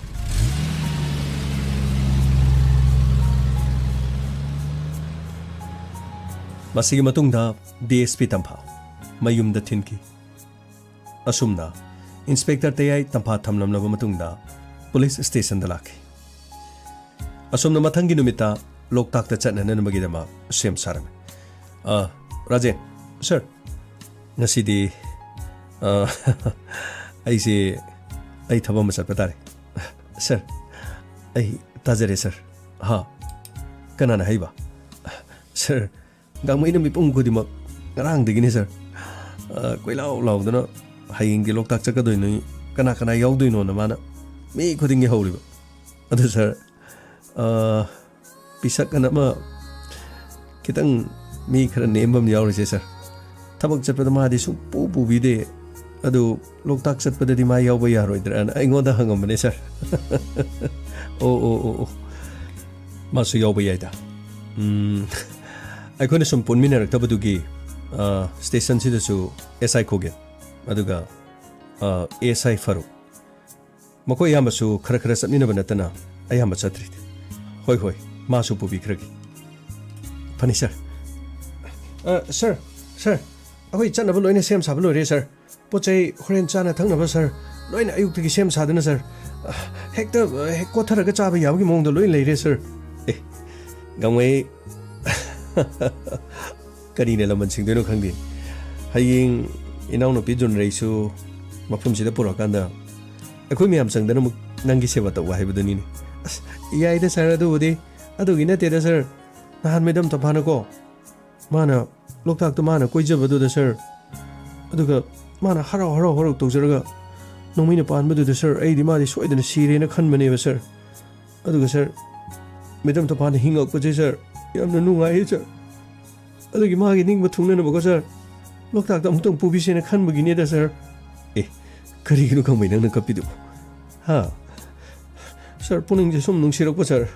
ꯃꯁꯤꯒꯤ ꯃꯇꯨꯡꯗ DSP ꯇꯝꯐꯥ ꯃꯌꯨꯝꯗ ꯊꯤꯟꯈꯤ ꯑꯁꯨꯝꯅ ꯏꯟꯁꯄꯦꯛꯇꯔ ꯇꯌꯥꯏ ꯇꯝꯐꯥ ꯊꯝꯂꯝꯂꯕ ꯃꯇꯨꯡꯗ ꯄꯨꯂꯤꯁ ꯁ꯭ꯇꯦꯁꯟꯗ ꯂꯥꯛꯈꯤ ꯑꯁꯨꯝꯅ ꯃꯊꯪꯒꯤ ꯅꯨꯃꯤꯠꯇ ꯂꯣꯛꯇꯥꯛꯇ ꯆꯠꯅꯅꯕꯒꯤꯗꯃꯛ ꯁꯦꯝ ꯁꯥꯔꯝꯃꯤ ꯔꯥꯖꯦꯟ ꯁꯔ ꯉꯁꯤꯗꯤ ꯑꯩ ꯊꯕꯛ ꯑꯃ ꯆꯠꯄ ꯇꯥꯔꯦ ꯁꯔ ꯑꯩ ꯇꯥꯖꯔꯦ ꯁꯔ ꯀꯅꯥꯅ ꯍꯩꯕ ꯁꯔ ꯒꯥꯡꯃꯩꯅ ꯃꯤꯄꯨꯝ ꯈꯨꯗꯤꯡꯃꯛ ꯉꯔꯥꯡꯗꯒꯤꯅꯤ ꯁꯔ ꯀꯣꯏꯂꯥꯎ ꯂꯥꯎꯗꯅ ꯍꯌꯦꯡꯒꯤ ꯂꯣꯛꯇꯥꯛ ꯆꯠꯀꯗꯣꯏꯅꯣ ꯀꯅꯥ ꯌꯥꯎꯗꯣꯏꯅꯣꯅ ꯃꯥꯅ ꯃꯤ ꯈꯨꯗꯤꯡꯒꯤ ꯍꯧꯔꯤꯕ ꯑꯗꯨ ꯁꯔ ꯄꯤꯁꯛ ꯑꯃ ꯈꯤꯇꯪ ꯃꯤ ꯈꯔ ꯅꯦꯝꯕ ꯑꯃ ꯌꯥꯎꯔꯤꯁꯦ ꯁꯔ ꯊꯕꯛ ꯆꯠꯄꯗ ꯃꯥꯗꯤ ꯁꯨꯡꯄꯨ ꯄꯨꯕꯤꯗꯦ ꯑꯗꯨ ꯂꯣꯛꯇꯥꯛ ꯆꯠꯄꯗꯗꯤ ꯃꯥ ꯌꯥꯎꯕ ꯌꯥꯔꯣꯏꯗ꯭ꯔꯥꯅ ꯑꯩꯉꯣꯟꯗ ꯍꯪꯉꯝꯕꯅꯦ ꯁꯔ ꯑꯣ ꯃꯥꯁꯨ ꯌꯥꯎꯕ ꯌꯥꯏꯗ ꯑꯩꯈꯣꯏꯅ ꯁꯨꯝ ꯄꯨꯟꯃꯤꯟꯅꯔꯛꯇꯕꯗꯨꯒꯤ ꯁ꯭ꯇꯦꯁꯟꯁꯤꯗꯁꯨ SI ꯈꯣꯒꯦꯟ ꯑꯗꯨꯒ SI ꯐꯥꯔꯨꯛ ꯃꯈꯣꯏ ꯑꯌꯥꯝꯕꯁꯨ ꯈꯔ ꯆꯠꯃꯤꯟꯅꯕ ꯅꯠꯇꯅ ꯑꯌꯥꯝꯕ ꯆꯠꯇ꯭ꯔꯤ ꯍꯣꯏ ꯃꯥꯁꯨ ꯄꯨꯕꯤꯈ꯭ꯔꯒꯦ ꯐꯅꯤ ꯁꯔ ꯁꯔ ꯑꯩꯈꯣꯏ ꯆꯠꯅꯕ ꯂꯣꯏꯅ ꯁꯦꯝ ꯁꯥꯕ ꯂꯣꯏꯔꯦ ꯁꯔ ꯄꯣꯠ ꯆꯩ ꯍꯣꯔꯦꯟ ꯆꯥꯅ ꯊꯛꯅꯕ ꯁꯔ ꯂꯣꯏꯅ ꯑꯌꯨꯛꯇꯒꯤ ꯁꯦꯝ ꯁꯥꯗꯅ ꯁꯔ ꯍꯦꯛ ꯀꯣꯊꯔꯒ ꯆꯥꯕ ꯌꯥꯕꯒꯤ ꯃꯑꯣꯡꯗ ꯂꯣꯏ ꯂꯩꯔꯦ ꯁꯔ ꯒꯥꯡꯃꯩ ꯀꯔꯤꯅ ꯂꯃꯟ ꯁꯤꯡꯗꯣꯏꯅꯣ ꯈꯪꯗꯦ ꯍꯌꯦꯡ ꯏꯅꯥꯎꯅꯨꯄꯤ ꯖꯨꯟꯔꯩꯁꯨ ꯃꯐꯝꯁꯤꯗ ꯄꯨꯔꯛꯀꯥꯟꯗ ꯑꯩꯈꯣই ꯃꯌꯥꯝ ꯆꯪꯗꯅ ꯑꯃꯨꯛ ꯅꯪꯒꯤ ꯁꯦꯕꯥ ꯇꯧꯕ ꯍꯥꯏꯕꯗꯨꯅꯤꯅꯦ ꯑꯁ ꯌꯥꯏꯗ ꯁꯔ ꯑꯗꯨꯒꯤ ꯅꯠꯇꯦꯗ ꯁꯔ ꯅꯍꯥꯟ ꯃꯦꯗꯥꯝ ꯇꯝꯐꯥꯅꯀꯣ ꯃꯥꯅ ꯂꯣꯛꯇꯥꯛꯇ ꯃꯥꯅ ꯀꯣꯏꯖꯕꯗꯨꯗ ꯁꯔ ꯑꯗꯨꯒ ꯃꯥꯅ ꯍꯔꯥꯎ ꯇꯧꯖꯔꯒ ꯅꯣꯡꯃꯩꯅ ꯄꯥꯟꯕꯗꯨꯗ ꯁꯔ ꯑꯩꯗꯤ ꯃꯥꯗꯤ ꯁꯣꯏꯗꯅ ꯁꯤꯔꯦꯅ ꯈꯟꯕꯅꯦꯕ ꯁꯔ ꯑꯗꯨꯒ ꯁꯔ ꯃꯦꯗꯥꯝ ꯇꯝꯐꯥꯅ ꯍꯤꯡꯉꯛꯄꯁꯦ ꯁꯔ ꯌꯥꯝꯅ ꯅꯨꯡꯉꯥꯏꯌꯦ ꯁꯔ ꯑꯗꯨꯒꯤ ꯃꯥꯒꯤ ꯅꯤꯡꯕ ꯊꯨꯡꯅꯅꯕꯀꯣ ꯁꯔ ꯂꯣꯛꯇꯥꯛꯇ ꯑꯃꯨꯛꯇꯪ ꯄꯨꯕꯤꯁꯦꯅ ꯈꯟꯕꯒꯤꯅꯦꯗ ꯁꯥꯔ ꯑꯦ ꯀꯔꯤꯒꯤꯅꯣ ꯈꯪꯕꯩ ꯅꯪꯅ ꯀꯞꯄꯤꯗꯨꯕꯨ ꯍꯥ ꯁꯥꯔ ꯄꯨꯛꯅꯤꯡꯁꯦ ꯁꯨꯝ ꯅꯨꯡꯁꯤꯔꯛꯄ ꯁꯥꯔ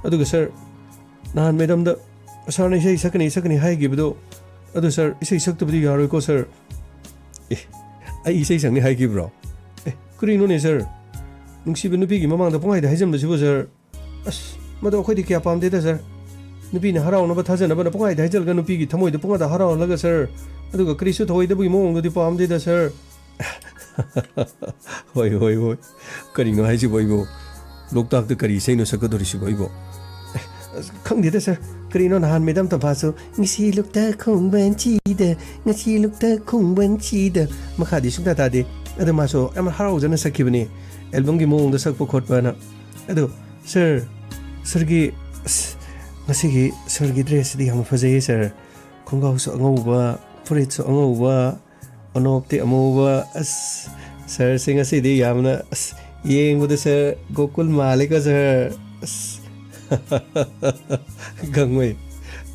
ꯑꯗꯨꯒ ꯁꯥꯔ ꯅꯍꯥꯟ ꯃꯦꯗꯥꯝꯗ ꯁꯥꯔꯅ ꯏꯁꯩ ꯁꯛꯀꯅꯤ ꯍꯥꯏꯈꯤꯕꯗꯣ ꯑꯗꯨ ꯁꯥꯔ ꯏꯁꯩ ꯁꯛꯇꯕꯗꯤ ꯌꯥꯔꯣꯏꯀꯣ ꯁꯥꯔ ꯑꯦ ꯑꯩ ꯏꯁꯩ ꯁꯛꯅꯤ ꯍꯥꯏꯈꯤꯕ꯭ꯔꯣ ꯑꯦ ꯀꯔꯤꯅꯣꯅꯦ ꯁꯥꯔ ꯅꯨꯡꯁꯤꯕ ꯅꯨꯄꯤꯒꯤ ꯃꯃꯥꯡꯗ ꯄꯨꯡꯍꯥꯏꯗ ꯍꯥꯏꯖꯟꯕꯁꯤꯕꯨ ꯁꯥꯔ ꯑꯁ ꯃꯗꯣ ꯑꯩꯈꯣꯏꯗꯤ ꯀꯌꯥ ꯄꯥꯝꯗꯦꯗ ꯁꯥꯔ ꯅꯨꯄꯤꯅ ꯍꯔꯥꯎꯅꯕ ꯊꯥꯖꯅꯕꯅ ꯄꯨꯡꯍꯥꯏꯗ ꯍꯥꯏꯖꯜꯂꯒ ꯅꯨꯄꯤꯒꯤ ꯊꯃꯣꯏꯗ ꯄꯨꯡꯍꯥꯗ ꯍꯔꯥꯎꯍꯜꯂꯒ ꯁꯥꯔ ꯑꯗꯨꯒ ꯀꯔꯤꯁꯨ ꯊꯧꯑꯣꯏꯗꯕꯒꯤ ꯃꯑꯣꯡꯗꯨꯗꯤ ꯄꯥꯝꯗꯦꯗ ꯁꯥꯔ ꯍꯣꯏ ꯀꯔꯤꯅꯣ ꯍꯥꯏꯁꯤꯕꯣ ꯑꯩꯕꯣ ꯂꯣꯛꯇꯥꯛꯇ ꯀꯔꯤ ꯏꯁꯩꯅꯣ ꯁꯛꯀꯗꯧꯔꯤꯁꯤꯕꯣ ꯑꯩꯕꯣ ꯈꯪꯗꯦꯗ ꯁꯥꯔ ꯀꯔꯤꯅꯣ ꯅꯍꯥꯟ ꯃꯦꯗꯥꯝ ꯇꯝꯐꯥꯁꯨ ꯉꯁꯤ ꯂꯣꯛꯇꯥꯛ ꯈꯣꯡꯕꯟꯁꯤꯗ ꯉꯁꯤ ꯂꯣꯛꯇꯥꯛ ꯈꯣꯡꯕꯟꯁꯤꯗ ꯃꯈꯥꯗꯤ ꯁꯨꯡꯇꯥ ꯇꯥꯗꯦ ꯑꯗꯣ ꯃꯥꯁꯨ ꯌꯥꯝ ꯍꯔꯥꯎꯖꯅ ꯁꯛꯈꯤꯕꯅꯤ ꯑꯦꯜꯕꯝꯒꯤ ꯃꯑꯣꯡꯗ ꯁꯛꯄ ꯈꯣꯠꯄꯅ ꯑꯗꯣ ꯁꯥꯔꯒꯤ ꯉꯁꯤꯒꯤ ꯁꯥꯔꯒꯤ ꯗ꯭ꯔꯦꯁꯁꯤꯗꯤ ꯌꯥꯝ ꯐꯖꯩꯌꯦ ꯁꯥꯔ ꯈꯣꯡꯒ꯭ꯔꯥꯎꯁꯨ ꯑꯉꯧꯕ ꯐꯨꯔꯤꯠꯁꯨ ꯑꯉꯧꯕ ꯑꯅꯣꯞꯇꯤ ꯑꯃꯨꯕ ꯁꯥꯔꯁꯦ ꯉꯁꯤꯗꯤ ꯌꯥꯝꯅ ꯌꯦꯡꯕꯗ ꯁꯥꯔ ꯒꯣꯀꯨꯜ ꯃꯥꯜꯂꯦꯀꯣ ꯁꯥꯔ ꯒꯪꯃꯩ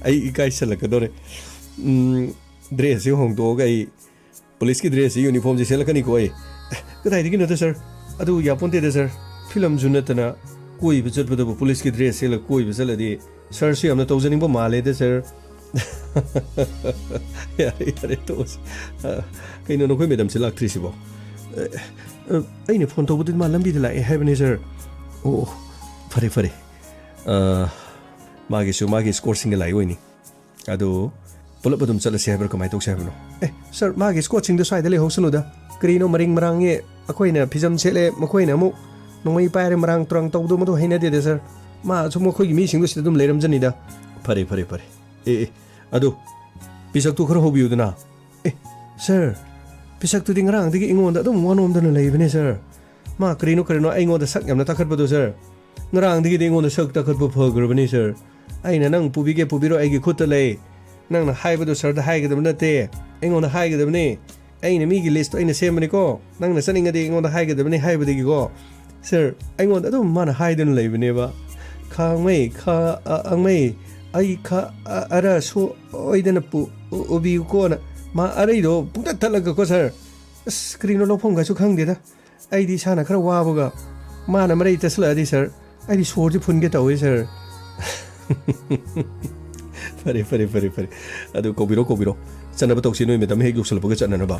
ꯑꯩ ꯏꯀꯥꯏꯁꯜꯂꯛꯀꯗꯧꯔꯦ ꯗ꯭ꯔꯦꯁꯁꯤ ꯍꯣꯡꯗꯣꯛꯑꯒ ꯑꯩ ꯄꯨꯂꯤꯁꯀꯤ ꯗ꯭ꯔꯦꯁꯁꯤ ꯌꯨꯅꯤꯐꯣꯔꯝꯁꯤ ꯁꯦꯠꯂꯛꯀꯅꯤꯀೋ ꯑꯩ ꯀꯗꯥꯏꯗꯒꯤꯅꯣꯗ ꯁꯥꯔ ꯑꯗꯨ ꯌꯥꯄꯣꯟꯇꯦꯗ ꯁꯥꯔ ꯐꯤꯂꯝꯁꯨ ꯅꯠꯇꯅ ꯀꯣꯏꯕ ꯆꯠꯄꯗꯕꯨ ꯄꯨꯂꯤꯁꯀꯤ ꯗ꯭ꯔꯦꯁ ꯁꯦꯠꯂꯒ ꯀꯣꯏꯕ ꯆꯠꯂꯗꯤ ꯁꯥꯔꯁꯨ ꯌꯥꯝꯅ ꯇꯧꯖꯅꯤꯡꯕ ꯃꯥꯜꯂꯦꯗ ꯁꯥꯔ ꯌꯥꯔꯦ ꯇꯣꯛꯑꯁꯤ ꯀꯩꯅꯣ ꯅꯈꯣꯏ ꯃꯦꯗꯥꯝꯁꯦ ꯂꯥꯛꯇ꯭ꯔꯤꯁꯤꯕꯣ ꯑꯩꯅ ꯐꯣꯟ ꯇꯧꯕꯗꯨꯗꯤ ꯃꯥ ꯂꯝꯕꯤꯗ ꯂꯥꯛꯑꯦ ꯍꯥꯏꯕꯅꯦ ꯁꯥꯔ ꯑꯣ ꯐꯔꯦ ꯃꯥꯒꯤ ꯁ꯭ꯀꯣꯔꯠꯁꯤꯡꯒ ꯂꯥꯛꯏ ꯑꯣꯏꯅꯤ ꯑꯗꯣ ꯄꯨꯂꯞ ꯑꯗꯨꯝ ꯆꯠꯂꯁꯤ ꯍꯥꯏꯕ꯭ꯔꯥ ꯀꯃꯥꯏꯅ ꯇꯧꯁꯤ ꯍꯥꯏꯕꯅꯣ ꯁꯥꯔ ꯃꯥꯒꯤ ꯁ꯭ꯀꯣꯔꯠꯁꯤꯡꯗꯣ ꯁ꯭ꯋꯥꯏꯗ ꯂꯩꯍꯧꯁꯅꯨꯗ ꯀꯔꯤꯅꯣ ꯃꯔꯤꯡ ꯃꯔꯥꯡꯉꯦ ꯑꯩꯈꯣꯏꯅ ꯐꯤꯖꯝ ꯁꯦꯠꯂꯦ ꯃꯈꯣꯏꯅ ꯑꯃꯨꯛ ꯅꯣꯡꯃꯩ ꯄꯥꯏꯔꯦ ꯃꯔꯥꯡ ꯇꯨꯔꯥꯡ ꯇꯧꯕꯗꯣ ꯃꯗꯨ ꯍꯩꯅꯗꯦꯗ ꯁꯥꯔ ꯃꯥ ꯁꯨꯝ ꯑꯩꯈꯣꯏꯒꯤ ꯃꯤꯁꯤꯡꯗꯨ ꯁꯤꯗ ꯑꯗꯨꯝ ꯂꯩꯔꯝꯖꯅꯤꯗ ꯐꯔꯦ ꯑꯗꯣ ꯄꯤꯁꯛꯇꯨ ꯈꯔ ꯍꯧꯕꯤꯌꯨꯗꯅ ꯁꯥꯔ ꯄꯤꯁꯛꯇꯨꯗꯤ ꯉꯔꯥꯡꯗꯒꯤ ꯑꯩꯉꯣꯟꯗ ꯑꯗꯨꯝ ꯋꯥꯅꯣꯝꯗꯅ ꯂꯩꯕꯅꯦ ꯁꯥꯔ ꯃꯥ ꯀꯔꯤꯅꯣ ꯑꯩꯉꯣꯟꯗ ꯁꯛ ꯌꯥꯝꯅ ꯇꯥꯈꯠꯄꯗꯣ ꯁꯥꯔ ꯉꯔꯥꯡꯗꯒꯤꯗꯤ ꯑꯩꯉꯣꯟꯗ ꯁꯛ ꯇꯥꯈꯠꯄ ꯐꯈ꯭ꯔꯕꯅꯤ ꯁꯥꯔ ꯑꯩꯅ ꯅꯪ ꯄꯨꯕꯤꯔꯣ ꯑꯩꯒꯤ ꯈꯨꯠꯇ ꯂꯩ ꯅꯪꯅ ꯍꯥꯏꯕꯗꯣ ꯁꯥꯔꯗ हायꯒꯗꯕ ꯅꯠꯇꯦ ꯑꯩꯉꯣꯟꯗ हायगदबनी ꯑꯩꯅ ꯃꯤꯒꯤ ꯂꯤꯁꯇꯣ ꯑꯩꯅ ꯁꯦꯝꯕꯅꯤꯀꯣ ꯅꯪꯅ ꯆꯠꯅꯤꯡꯉꯗꯤ ꯑꯩꯉꯣꯟꯗ हायगदबनी हायबदगिको ꯁꯥꯔ ꯑꯩꯉꯣꯟꯗ ꯑꯗꯨꯝ ꯃꯥꯅ ꯍꯥꯏꯗꯨꯅ ꯂꯩꯕꯅꯦꯕ ꯈꯥꯡꯃꯩ ꯑꯪꯃꯩ ꯑꯩ ꯑꯔ ꯁꯣꯏꯗꯅ ꯎꯕꯤꯌꯨꯀꯣꯅ ꯃꯥ ꯑꯔꯩꯗꯣ ꯄꯨꯡꯇꯠ ꯊꯠꯂꯒꯀꯣ ꯁꯥꯔ ꯀꯔꯤꯅꯣ ꯂꯧꯐꯝꯒꯁꯨ ꯈꯪꯗꯦꯗ ꯑꯩꯗꯤ ꯏꯁꯥꯅ ꯈꯔ ꯋꯥꯕꯒ ꯃꯥꯅ ꯃꯔꯩ ꯇꯠꯁꯤꯜꯂꯛꯑꯗꯤ ꯁꯥꯔ ꯑꯩꯗꯤ ꯁꯣꯔꯁꯤ ꯐꯨꯟꯒꯦ ꯇꯧꯋꯦ ꯁꯥꯔ ꯐꯔꯦ ꯑꯗꯨ ꯀꯧꯕꯤꯔꯣ ꯆꯠꯅꯕ ꯇꯧꯁꯤ ꯅꯣꯏ ꯃꯦꯗꯥꯝ ꯍꯦꯛ ꯌꯧꯁꯜꯂꯛꯄꯒ ꯆꯠꯅꯅꯕ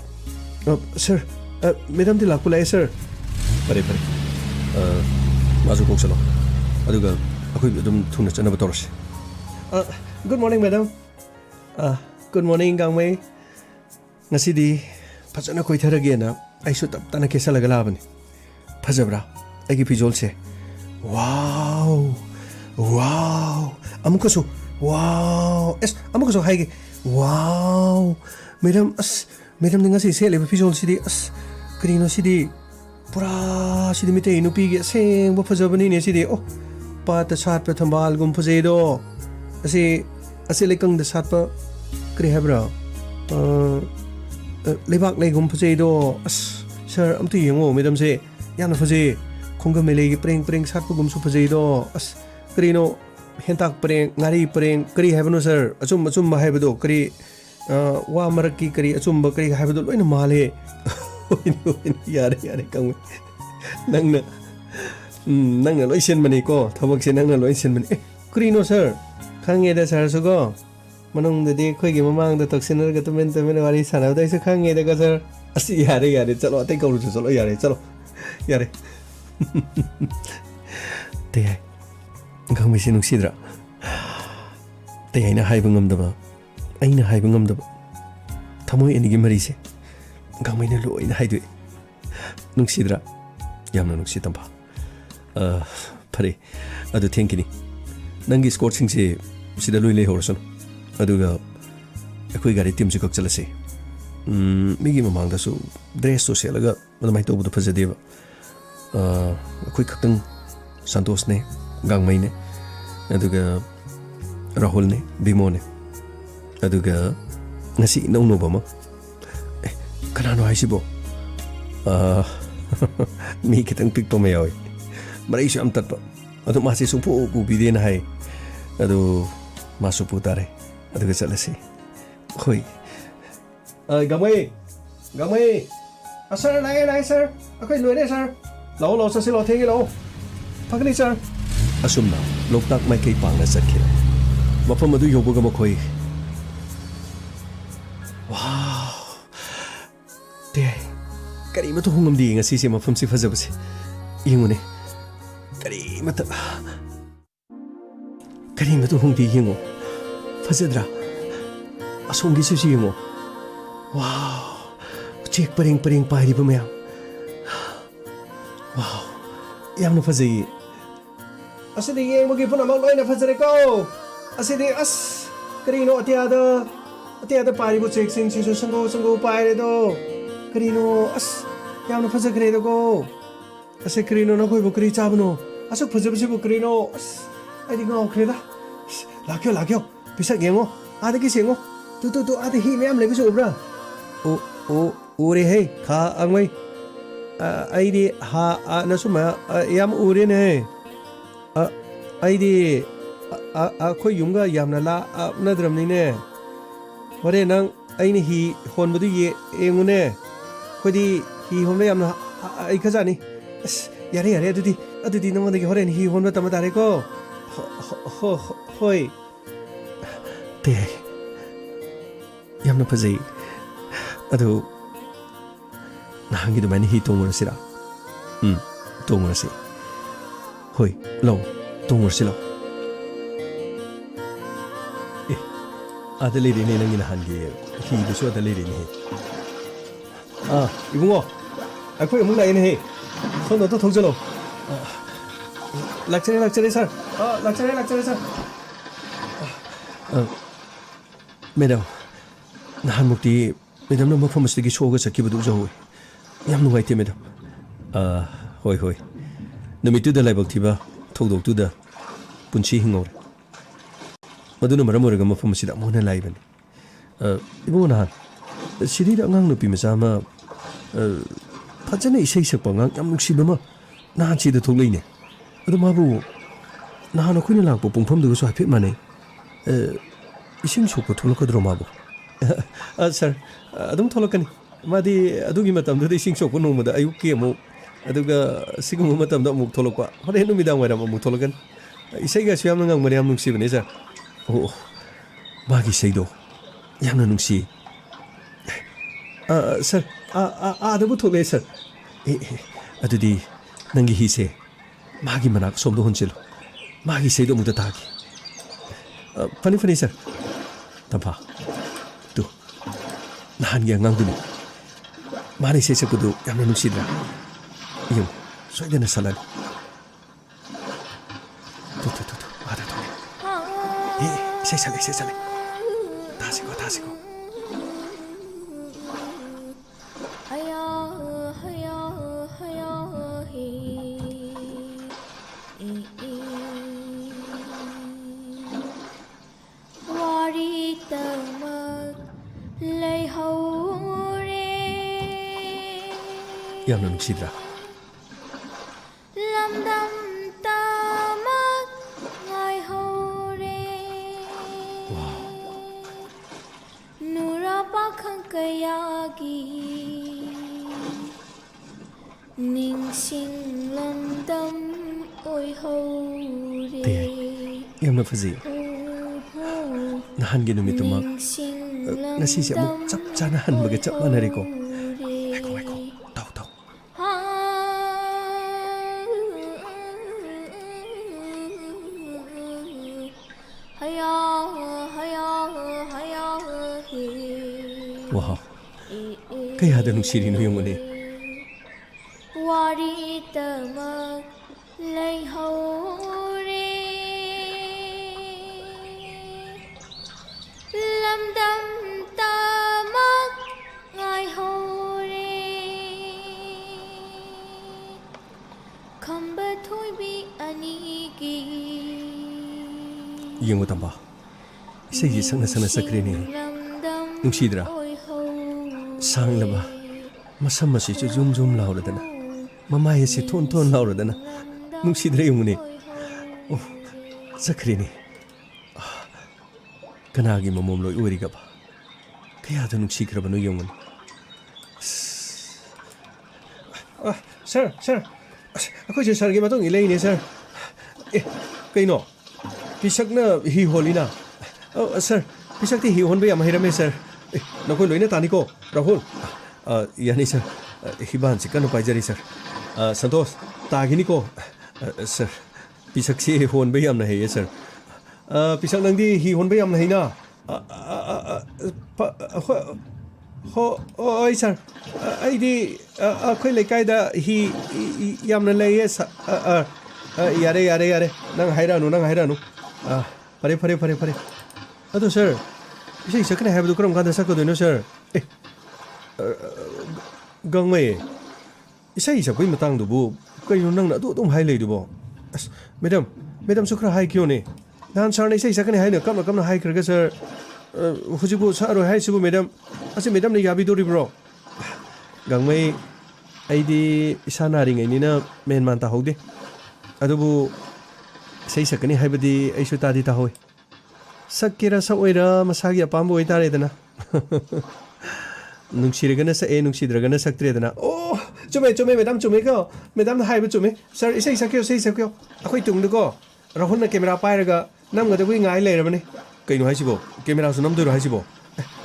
ꯁꯥꯔ ꯃꯦꯗꯥꯝꯗꯤ ꯂꯥꯛꯄ ꯂꯥꯛꯑꯦ ꯁꯥꯔ ꯐꯔꯦ ꯃꯥꯁꯨ ꯀꯧꯁꯜꯂꯣ ꯑꯗꯨꯒ ꯑꯩꯈꯣꯏ ꯑꯗꯨꯝ ꯊꯨꯅ ꯆꯠꯅꯕ ꯇꯧꯔꯁꯤ good morning madam good morning ꯒꯥꯡꯃꯩ ꯉꯁꯤꯗꯤ ꯐꯖꯅ ꯀꯣꯏꯊꯔꯒꯦꯅ ꯑꯩꯁꯨ ꯇꯞꯇꯅ ꯀꯦꯁꯜꯂꯒ ꯂꯥꯛꯑꯕꯅꯤ ꯐꯖꯕ꯭ꯔꯥ ꯑꯩꯒꯤ ꯐꯤꯖꯣꯜꯁꯦ ꯋꯥꯎ ꯑꯃꯨꯛꯀꯁꯨ ꯋꯥꯎ ꯑꯃꯨꯛꯀꯁꯨ ꯍꯥꯏꯒꯦ ꯋꯥꯎ ꯃꯦꯗꯥꯝ ꯃꯦꯗꯥꯝꯗꯤ ꯉꯁꯤ ꯁꯦꯠꯂꯤꯕ ꯐꯤꯖꯣꯜꯁꯤꯗꯤ ꯀꯔꯤꯅꯣ ꯁꯤꯗꯤ ꯄꯨꯔꯥ ꯁꯤꯗꯤ ꯃꯤꯇꯩ ꯅꯨꯄꯤꯒꯤ ꯑꯁꯦꯡꯕ ꯐꯖꯕꯅꯤꯅꯦ ꯁꯤꯗꯤ ꯄꯥꯠꯇ ꯁꯥꯠꯄ ꯊꯝꯕꯥꯜꯒꯨꯝ ꯐꯖꯩꯗꯣ ꯑꯁꯤ ꯂꯩꯀꯪꯗ ꯁꯥꯠꯄ ꯀꯔꯤ ꯍꯥꯏꯕ꯭ꯔꯥ ꯂꯩꯕꯥꯛ ꯂꯩꯒꯨꯝ ꯐꯖꯩꯗꯣ ꯁꯥꯔ ꯑꯝꯇ ꯌꯦꯡꯉꯣ ꯃꯦꯗꯥꯝꯁꯦ ꯌꯥꯝꯅ ꯐꯖꯩ ꯈꯣꯡꯒ ꯃꯩꯂꯩꯒꯤ ꯄꯔꯦꯡ ꯁꯥꯠꯄꯒꯨꯝꯁꯨ ꯐꯖꯩꯗꯣ ꯀꯔꯤꯅꯣ ꯍꯦꯟꯇꯥꯛ ꯄꯔꯦꯡ ꯉꯥꯔꯤ ꯄꯔꯦꯡ ꯀꯔꯤ ꯍꯥꯏꯕꯅꯣ ꯁꯥꯔ ꯑꯆꯨꯝꯕ ꯍꯥꯏꯕꯗꯣ ꯀꯔꯤ ꯋꯥ ꯃꯔꯛꯀꯤ ꯀꯔꯤ ꯑꯆꯨꯝꯕ ꯀꯔꯤ ꯍꯥꯏꯕꯗꯣ ꯂꯣꯏꯅ ꯃꯥꯜꯂꯦ ꯌꯥꯔꯦ ꯀꯪꯃꯩ ꯅꯪꯅ ꯂꯣꯏ ꯁꯤꯟꯕꯅꯤꯀꯣ ꯊꯕꯛꯁꯦ ꯅꯪꯅ ꯂꯣꯏ ꯁꯤꯟꯕꯅꯤ ꯀꯔꯤꯅꯣ ꯁꯥꯔ ꯈꯪꯉꯦꯗ ꯁꯥꯔꯁꯨꯀꯣ ꯃꯅꯨꯡꯗꯗꯤ ꯑꯩꯈꯣꯏꯒꯤ ꯃꯃꯥꯡꯗ ꯇꯧꯁꯤꯟꯅꯔꯒ ꯇꯨꯃꯤꯟ ꯋꯥꯔꯤ ꯁꯥꯟꯅꯕꯗ ꯑꯩꯁꯨ ꯈꯪꯉꯦꯗꯀꯣ ꯁꯥꯔ ꯌꯥꯔꯦ ꯆꯠꯂꯣ ꯑꯇꯩ ꯀꯧꯔꯨꯁꯨ ꯆꯠꯂꯣ ꯆꯠꯂꯣ ꯌꯥꯔꯦ ꯇꯌꯥꯏ ꯈꯪꯕꯩꯁꯤ ꯅꯨꯡꯁꯤꯗ꯭ꯔꯥ ꯇꯌꯥꯏꯅ ꯍꯥꯏꯕ ꯉꯝꯗꯕ ꯑꯩꯅ ꯍꯥꯏꯕ ꯉꯝꯗꯕ ꯊꯃꯣꯏ ꯑꯅꯤꯒꯤ ꯃꯔꯤꯁꯦ ꯈꯪꯕꯩꯅ ꯂꯣꯏꯅ ꯍꯥꯏꯗꯣꯛꯏ ꯅꯨꯡꯁꯤꯗ꯭ꯔꯥ ꯌꯥꯝꯅ ꯅꯨꯡꯁꯤ ꯇꯝꯐꯥ ꯐꯔꯦ ꯑꯗꯨ ꯊꯦꯡꯈꯤꯅꯤ ꯅꯪꯒꯤ ꯁ꯭ꯀꯣꯔꯠꯁꯤꯡꯁꯦ ꯁꯤꯗ ꯂꯣꯏ ꯂꯩꯍꯧꯔꯁꯅꯨ ꯑꯗꯨꯒ ꯑꯩꯈꯣꯏ ꯒꯥꯔꯤ ꯇꯤꯝꯁꯨ ꯀꯛ ꯆꯠꯂꯁꯤ ꯃꯤꯒꯤ ꯃꯃꯥꯡꯗꯁꯨ ꯗ꯭ꯔꯦꯁꯇꯣ ꯁꯦꯠꯂꯒ ꯑꯗꯨꯃꯥꯏꯅ ꯇꯧꯕꯗꯣ ꯐꯖꯗꯦꯕ ꯑꯩꯈꯣꯏ ꯈꯛꯇꯪ ꯁꯟꯇꯣꯁꯅꯦ ꯒꯥꯡꯃꯩꯅꯦ ꯑꯗꯨꯒ ꯔꯥꯍꯨꯜꯅꯦ ꯕꯤꯃꯣꯅꯦ ꯑꯗꯨꯒ ꯉꯁꯤ ꯏꯅꯧꯅꯧꯕ ꯑꯃ ꯀꯅꯥꯅꯣ ꯍꯥꯏꯁꯤꯕꯣ ꯃꯤ ꯈꯤꯇꯪ ꯄꯤꯛꯄ ꯑꯃ ꯌꯥꯎꯏ ꯃꯔꯩꯁꯨ ꯌꯥꯝ ꯇꯠꯄ ꯑꯗꯨ ꯃꯥꯁꯤ ꯁꯨꯡꯄꯨ ꯄꯨꯕꯤꯗꯦꯅ ꯍꯥꯏ ꯑꯗꯨ ꯃꯥꯁꯨ ꯄꯨ ꯇꯥꯔꯦ ꯑꯗꯨꯒ ꯆꯠꯂꯁꯤ ꯍꯣꯏ Gamay sir lai sir akai loi ne sir lo sa si lo theng lo phakni sir asumna loktak mai kai pang na sakhi mafam adu yobu ga makhoi wow te kari ma to hungam di nga si mafam si fazab si ingune kari ma to hung di yingo fazadra asongi su si yingo wow Cek paring pahiri pemaya. Wow, yang na fazay. Asidi yang magi pun amang loy na fazay ko. Asidi karino atiada pahiri bu cek sing siso sanggo pahiri do. Karino yang na fazay karino ko. Karino na koi bu kari chabno. Asok fazay bu karino ay di ngau kreda. Lakyo bisa gengo. Ada kisengo. Tu ada hi me am lebi so bra. Uri hey kha angmai ai di ha na suma yam uri ne ai di khoi yunga yam na la na dram ni ne hore nang ai ni hi hon bu du ye engu ne khoi di hi hon yam na ai kha jani yare adudi nang de hore ni hi hon ta ma dare ko hoi te yam na phazai adu Nahangi do mani hi tongor sira. Tongor si. Hoi, lo, tongor sila. Ada lady ni nang inahangi. Hi do so ada lady ni. Ibungo. Ako yung mula ini. Sono to thogjalo. Lecture sir. Lecture sir. Madam. Nahan mukti madam no mafam masti gi shoga sakki bu du jawi. Yam nu gaite madam. Hoi. Namitu da laibak thiba thogdok tu da punchi hingor. Maduna maram oraga mafam sida mona laiban. Ibungo nahan. Siri da ngang nupi masama Pajana isay sakpa ngang yam nuksiba ma nahan sida thoglai ne. Ado mabu nahan akoy na lakpo pungpam dugo so haipit manay. Ising sokpa tholokadro mabu. Sir, adum tholokani. Madi adugi matam da ising sokpa nongmada ayuki amo aduga sigum matam da amuk tholokpa hore numidang wairam amuk tholokan. Isay ga siyam ngang mariam nuksiba ne sir. Magi isay do yam na nungsi. Sir, adabu thoglai sir. Adudi nangi hise magi manak somdo honchilo. Magi isay do muda tagi. Funny sir. Tampa. Tu. Nahan yang ngang dulu. Mari saya sekudu yang menungsidra. Yung, soalnya nasalan. Tu. Ada tu. Saya sale. Tasiko. Yang nungsidra. Wow. Nura pakhang kayagi ningsing lamdam oi hore. Yang nafazi. Nahan ginu mituma. Nasi siya mo cap canahan baga cap manari ko. Eko. Tau. Wow. Kaya ada nuksiri no yung muli. Wari tamag lay hore. Lamdam tamag ngay hore. Kamba thoy bi anigi. Yung utamba. Isay isang nasana sa krini. Nungsidra. Sang laba. Masama si zoom laura dana. Mamaya si ton laura dana. Nungsidra yung muni. Sa krini. Kanagi mamomloy uri ka ba? ꯀꯌꯥꯗ ꯅꯨꯡꯁꯤꯈ꯭ꯔꯕꯅꯣ ꯌꯦꯡꯉꯨꯅꯤ ꯁꯥꯔ ꯑꯩꯈꯣꯏꯁꯦ ꯁꯥꯔꯒꯤ ꯃꯇꯨꯡ ꯏꯜꯂꯛꯏꯅꯦ ꯁꯥꯔ ꯑꯦ ꯀꯩꯅꯣ ꯄꯤꯁꯛꯅ ꯍꯤ ꯍꯣꯜꯂꯤꯅ ꯁꯥꯔ ꯄꯤꯁꯛꯇꯤ ꯍꯤ ꯍꯣꯟꯕ ꯌꯥꯝ ꯍꯩꯔꯝꯃꯦ ꯁꯥꯔ ꯑꯦ ꯅꯈꯣꯏ ꯂꯣꯏꯅ ꯇꯥꯅꯤꯀꯣ ꯔꯥꯍꯨꯜ ꯌꯥꯅꯤ ꯁꯥꯔ ꯍꯤꯕꯥꯟꯁꯤ ꯀꯟꯅ ꯄꯥꯏꯖꯔꯤ ꯁꯥꯔ ꯁꯟꯇꯣꯁ ꯇꯥꯈꯤꯅꯤꯀꯣ ꯁꯥꯔ ꯄꯤꯁꯛꯁꯤ ꯍꯣꯟꯕ ꯌꯥꯝꯅ ꯍꯩꯌꯦ ꯁꯥꯔ ꯄꯤꯁꯛ ꯅꯪꯗꯤ ꯍꯤ ꯍꯣꯟꯕ ꯌꯥꯝꯅ ꯍꯩꯅ ꯍꯣꯏ ꯁꯥꯔ ꯑꯩꯗꯤ ꯑꯩꯈꯣꯏ ꯂꯩꯀꯥꯏꯗ ꯍꯤ ꯌꯥꯝꯅ ꯂꯩꯌꯦ ꯌꯥꯔꯦ ꯅꯪ ꯍꯥꯏꯔꯛꯑꯅꯨ ꯐꯔꯦ ꯑꯗꯣ ꯁꯥꯔ ꯏꯁꯩ ꯁꯛꯀꯅꯤ ꯍꯥꯏꯕꯗꯨ ꯀꯔꯝ ꯀꯥꯟꯗ ꯁꯛꯀꯗꯣꯏꯅꯣ ꯁꯥꯔ ꯑꯦ ꯒꯥꯡꯃꯩ ꯏꯁꯩ ꯁꯛꯄꯒꯤ ꯃꯇꯥꯡꯗꯨꯕꯨ ꯀꯩꯅꯣ ꯅꯪꯅ ꯑꯗꯨꯝ ꯍꯥꯏ ꯂꯩꯗꯨꯕꯣ ꯑꯁ ꯃꯦꯗꯥꯝꯁꯨ ꯈꯔ ꯍꯥꯏꯈꯤꯌꯣꯅꯦ ꯅꯍꯥꯟ ꯁꯥꯔꯅ ꯏꯁꯩ ꯁꯛꯀꯅꯤ ꯍꯥꯏꯅ ꯀꯞꯅ ꯍꯥꯏꯈ꯭ꯔꯒ ꯁꯥꯔ ꯍꯧꯖꯤꯛꯄꯨ ꯁꯛꯑꯔꯣꯏ ꯍꯥꯏꯁꯤꯕꯨ ꯃꯦꯗꯥꯝ ꯑꯁꯤ ꯃꯦꯗꯥꯝꯅ ꯌꯥꯕꯤꯗꯣꯔꯤꯕ꯭ꯔꯣ ꯒꯥꯡꯃꯩ ꯑꯩꯗꯤ ꯏꯁꯥ ꯅꯥꯔꯤꯉꯩꯅꯤꯅ ꯃꯦꯟ ꯇꯥꯍꯧꯗꯦ ꯑꯗꯨꯕꯨ ꯏꯁꯩ ꯁꯛꯀꯅꯤ ꯍꯥꯏꯕꯗꯤ ꯑꯩꯁꯨ ꯇꯥꯗꯤ ꯇꯥꯍꯧꯏ ꯁꯛꯀꯦꯔꯥ ꯁꯛꯑꯣꯏꯔꯥ ꯃꯁꯥꯒꯤ ꯑꯄꯥꯝꯕ ꯑꯣꯏꯇꯥꯔꯦꯗꯅ ꯅꯨꯡꯁꯤꯔꯒꯅ ꯁꯛꯑꯦ ꯅꯨꯡꯁꯤꯗ꯭ꯔꯒꯅ ꯁꯛꯇ꯭ꯔꯦꯗꯅ ꯑꯣ ꯆꯨꯝꯃꯦ ꯃꯦꯗꯥꯝ ꯆꯨꯝꯃꯦꯀꯣ ꯃꯦꯗꯥꯝꯅ ꯍꯥꯏꯕ ꯆꯨꯝꯃꯦ ꯁꯥꯔ ꯏꯁꯩ ꯁꯛꯀꯤꯌꯣ ꯑꯩꯈꯣই ꯇꯨꯡꯗꯀꯣ ꯔꯥꯍꯨꯜꯅ ꯀꯦꯃꯦꯔꯥ ꯄꯥꯏꯔꯒ ꯅꯝꯒꯗꯕꯒꯤ ꯉꯥꯏ ꯂꯩꯔꯕꯅꯤ ꯀꯩꯅꯣ ꯍꯥꯏꯁꯤꯕꯣ ꯀꯦꯃꯦꯔꯥꯁꯨ ꯅꯝꯗꯣꯏꯔꯣ ꯍꯥꯏꯁꯤꯕꯣ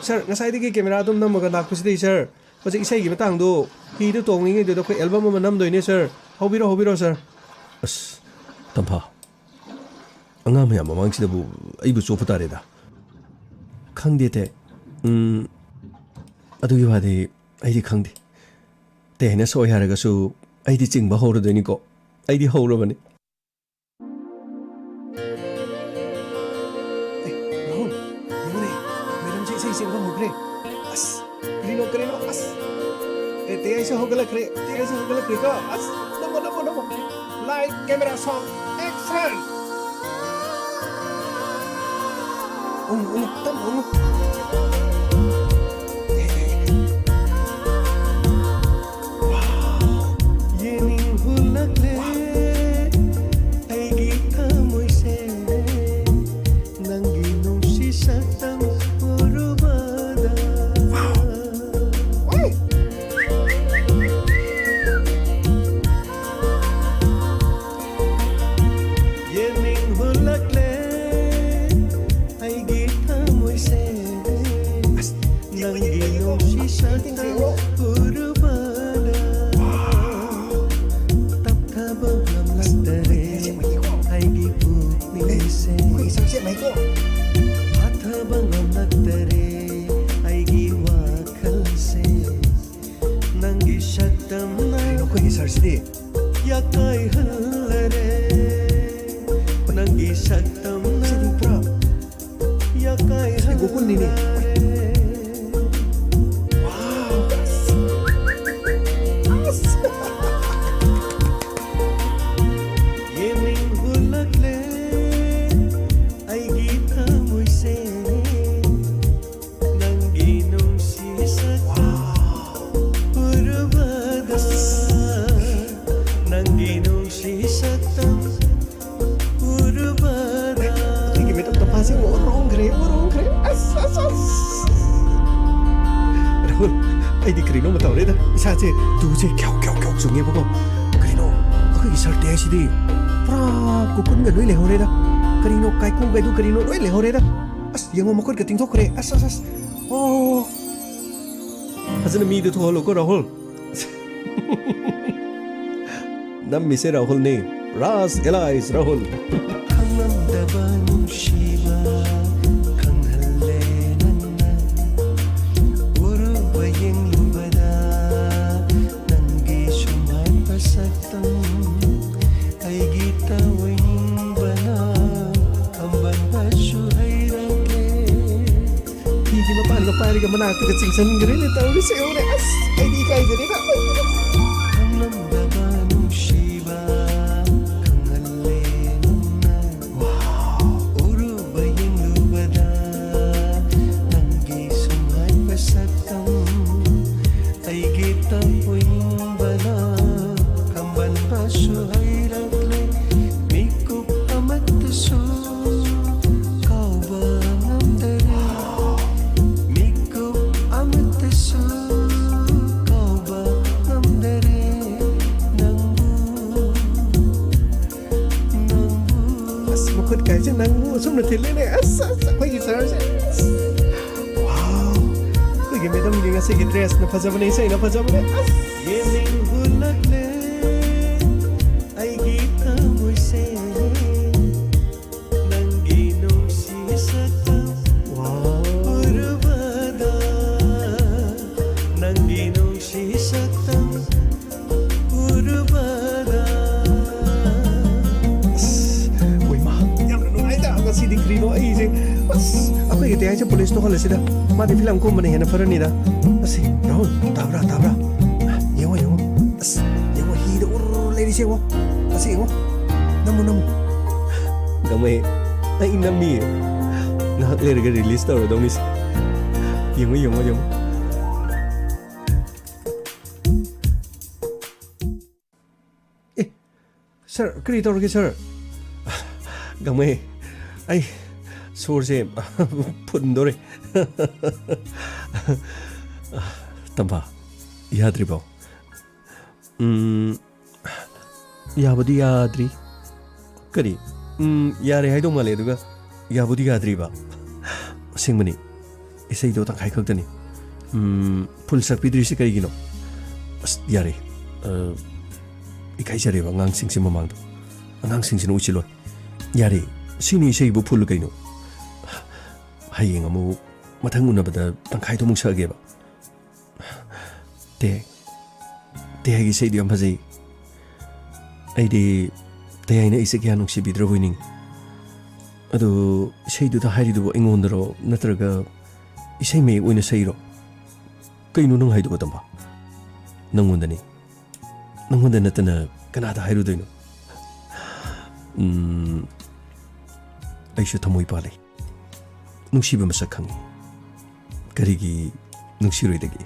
ꯁꯥꯔ ꯉꯁꯥꯏꯗꯒꯤ ꯀꯦꯃꯦꯔꯥ ꯑꯗꯨꯝ ꯅꯝꯃꯒ ꯂꯥꯛꯄꯁꯤꯗꯩ ꯁꯥꯔ ꯍꯧꯖꯤꯛ ꯏꯁꯩꯒꯤ ꯃꯇꯥꯡꯗꯣ ꯍꯤꯗꯨ ꯇꯣꯡꯂꯤꯉꯩꯗꯨꯗ ꯑꯩꯈꯣꯏ ꯑꯦꯜꯕꯝ ꯑꯃ ꯅꯝꯗꯣꯏꯅꯦ ꯁꯥꯔ ꯍꯧꯕꯤꯔꯣ ꯁꯥꯔ ꯑꯁ ꯇꯝꯐꯥ ꯑꯉꯥꯡ ꯃꯌꯥꯝ ꯃꯃꯥꯡꯁꯤꯗꯕꯨ ꯑꯩꯕꯨ ꯆꯣꯞꯄ ꯇꯥꯔꯦꯗ ꯈꯪꯗꯦ ꯑꯗꯨꯒꯤ ꯋꯥꯗꯤ ꯑꯩꯗꯤ ꯈꯪꯗꯦ ꯇꯦꯅ ꯁꯣꯏ ꯍꯥꯏꯔꯒꯁꯨ ꯑꯩꯗꯤ ꯆꯤꯡꯕ ꯍꯧꯔꯗꯣꯏꯅꯤꯀꯣ ꯑꯩꯗꯤ ꯍꯧꯔꯕꯅꯤ ꯔꯥꯍꯨꯜ ꯌꯦꯡꯉꯨꯅꯦ ꯃꯦꯗꯥꯝꯁꯦ ꯏꯁꯩ ꯆꯤꯡꯕ ꯍꯧꯈ꯭ꯔꯦ ꯑꯁ ꯀꯔꯤꯅꯣ ꯑꯁ ꯇꯦꯁꯨ ꯍꯧꯒꯠꯂꯛꯈ꯭ꯔꯦꯀꯣ ꯑꯁ ꯅꯃꯣ ꯂꯥꯏꯠ ꯀꯦꯃꯦꯔꯥ ꯁꯣꯡ ꯑꯦꯛꯁꯟ ꯇꯝꯃꯨ ꯑꯩꯗꯤ ꯀꯔꯤꯅꯣ ꯇꯧꯔꯦꯗ ꯏꯁꯥꯁꯦ ꯇꯨꯁꯦ ꯈ꯭ꯌꯥꯎ ꯆꯨꯡꯉꯦꯕꯀꯣ ꯀꯔꯤꯅꯣ ꯑꯩꯈꯣꯏꯒꯤ ꯁꯔ ꯇꯦꯁꯤꯗꯤ ꯄꯨꯔꯥ ꯀꯨꯀꯨꯟꯒ ꯂꯣꯏ ꯂꯩꯍꯧꯔꯦꯗ ꯀꯔꯤꯅꯣ ꯀꯥꯏꯀꯨꯒꯩꯗꯨ ꯀꯔꯤꯅꯣ ꯂꯣꯏ ꯂꯩꯍꯧꯔꯦꯗ ꯑꯁ ꯌꯦꯡꯉꯣ ꯃꯈꯨꯠꯀ ꯇꯤꯡꯊꯣꯛꯈ꯭ꯔꯦ ꯑꯁ ꯑꯣ ꯐꯖꯅ ꯃꯤꯗꯨ ꯊꯣꯛꯍꯜꯂꯨꯀꯣ ꯔꯥꯍꯨꯜ ꯅꯝꯃꯤꯁꯦ ꯔꯥꯍꯨꯜꯅꯤ ꯔꯥꯁ ꯑꯦꯂꯥꯏꯁ Rahul Pariga manati ka sing sanggre ni tawli sa iyo na as ay di kay diri na ꯁꯦ ꯅꯪꯕꯨ ꯑꯁꯨꯝꯅ ꯊꯤꯜꯂꯦꯅꯦ ꯑꯁ ꯑꯩꯈꯣꯏꯒꯤ ꯁꯔꯁꯦ ꯋꯥꯎ ꯑꯩꯈꯣꯏꯒꯤ ꯃꯦꯗꯝꯒꯤ ꯉꯁꯤꯒꯤ ꯗ꯭ꯔꯦꯁꯅ ꯐꯖꯕꯅꯦ ꯏꯁꯩꯅ ꯐꯖꯕꯅꯦ ꯑꯁ ꯌꯦꯡꯅꯤꯡ ꯍꯨꯜꯂꯛꯂꯦ ꯑꯩꯒꯤ ꯊꯃꯣꯏꯁꯦ ꯅꯪꯒꯤ ꯅꯨꯡꯁꯤ ꯁꯛꯇꯝ ꯎꯔꯨꯕꯗ ꯅꯪꯒꯤ ꯅꯨꯡꯁꯤ ꯁꯛꯇꯝ ꯎꯔꯨꯕꯗ ꯃꯥ ꯌꯥꯝꯅ ꯅꯨꯡꯉꯥꯏꯗ ꯉꯁꯤꯗꯤ ꯀꯔꯤꯅꯣ ꯑꯩꯁꯦ ꯑꯁ ꯑꯩꯈꯣꯏꯒꯤ ꯇꯌꯥꯏꯁꯦ ꯄꯨꯂꯤꯁ ꯇꯣꯍꯜꯂꯁꯤꯗ ꯃꯥꯗꯤ ꯐꯤꯂꯝ ꯀꯨꯝꯕꯅ ꯍꯦꯟꯅ ꯐꯔꯅꯤꯗ ꯑꯁ ꯔꯥꯍꯨꯜ ꯇꯥꯕ꯭ꯔꯥ ꯌꯦꯡꯉꯣ ꯑꯁ ꯌꯦꯡꯉꯣ ꯍꯤꯗ ꯎꯔ ꯂꯩꯔꯤꯁꯦ ꯌꯦꯡꯉꯣ ꯑꯁ ꯌꯦꯡꯉꯣ ꯅꯝꯃꯨ ꯒꯃꯩ ꯑꯩ ꯅꯝꯃꯤꯌꯦ ꯉꯥꯏꯍꯥꯛ ꯂꯩꯔꯒ ꯔꯤꯂꯤꯁ ꯇꯧꯔꯗꯧꯅꯤꯁꯦ ꯌꯦꯡꯉꯣ ꯑꯦ ꯁꯔ ꯀꯔꯤ ꯇꯧꯔꯒꯦ ꯁꯔ ꯒꯃꯩ ꯑꯩ ꯁꯣꯔꯁꯦ ꯐꯨꯟꯗꯣꯔꯦ ꯇꯝꯐꯥ ꯌꯥꯗ꯭ꯔꯤꯕꯣ ꯌꯥꯕꯨꯗꯤ ꯌꯥꯗ꯭ꯔꯤ ꯀꯔꯤ ꯌꯥꯔꯦ ꯍꯥꯏꯗꯧ ꯃꯥꯜꯂꯦ ꯑꯗꯨꯒ ꯌꯥꯕꯨꯗꯤ ꯌꯥꯗ꯭ꯔꯤꯕ ꯑꯁꯦꯡꯕꯅꯤ ꯏꯁꯩꯗꯣ ꯇꯪꯈꯥꯏ ꯈꯛꯇꯅꯤ ꯐꯨꯜ ꯁꯛꯄꯤꯗ꯭ꯔꯤꯁꯤ ꯀꯔꯤꯒꯤꯅꯣ ꯑꯁ ꯌꯥꯔꯦ ꯏꯀꯥꯏꯖꯔꯦꯕ ꯑꯉꯥꯡꯁꯤꯡꯁꯤ ꯃꯃꯥꯡꯗ ꯑꯉꯥꯡꯁꯤꯡꯁꯤꯅ ꯎꯠꯁꯤꯜꯂꯣꯏ ꯌꯥꯔꯦ ꯁꯤꯅꯤ ꯏꯁꯩꯕꯨ ꯐꯨꯜ ꯀꯩꯅꯣ ꯍꯌꯦꯡ ꯑꯃꯨꯛ ꯃꯊꯪ ꯎꯅꯕꯗ ꯇꯪꯈꯥꯏꯗꯣ ꯑꯃꯨꯛ ꯁꯛꯑꯒꯦꯕ ꯇꯦꯍꯥꯏꯒꯤ ꯏꯁꯩꯗꯣ ꯌꯥꯝ ꯐꯖꯩ ꯑꯩꯗꯤ ꯇꯦꯍꯥꯏꯅ ꯑꯩꯁꯦ ꯀꯌꯥ ꯅꯨꯡꯁꯤꯕꯤꯗ꯭ꯔꯕꯣꯏ ꯅꯤꯡꯉꯤ ꯑꯗꯣ ꯏꯁꯩꯗꯨꯗ ꯍꯥꯏꯔꯤꯗꯨꯕꯨ ꯑꯩꯉꯣꯟꯗꯔꯣ ꯅꯠꯇ꯭ꯔꯒ ꯏꯁꯩ ꯃꯌꯦꯛ ꯑꯣꯏꯅ ꯁꯛꯏꯔꯣ ꯀꯩꯅꯣ ꯅꯪ ꯍꯥꯏꯗꯨꯕ ꯇꯝꯕ ꯅꯪꯉꯣꯟꯗꯅꯤ ꯅꯪꯉꯣꯟꯗ ꯅꯠꯇꯅ ꯀꯅꯥꯗ ꯍꯥꯏꯔꯨꯗꯣꯏꯅꯣ ꯑꯩꯁꯨ ꯊꯃꯣꯏ ꯄꯥꯜꯂꯤ ꯅꯨꯡꯁꯤꯕ ꯃꯁꯛ ꯈꯪꯉꯤ ꯀꯔꯤꯒꯤ ꯅꯨꯡꯁꯤꯔꯣꯏꯗꯒꯦ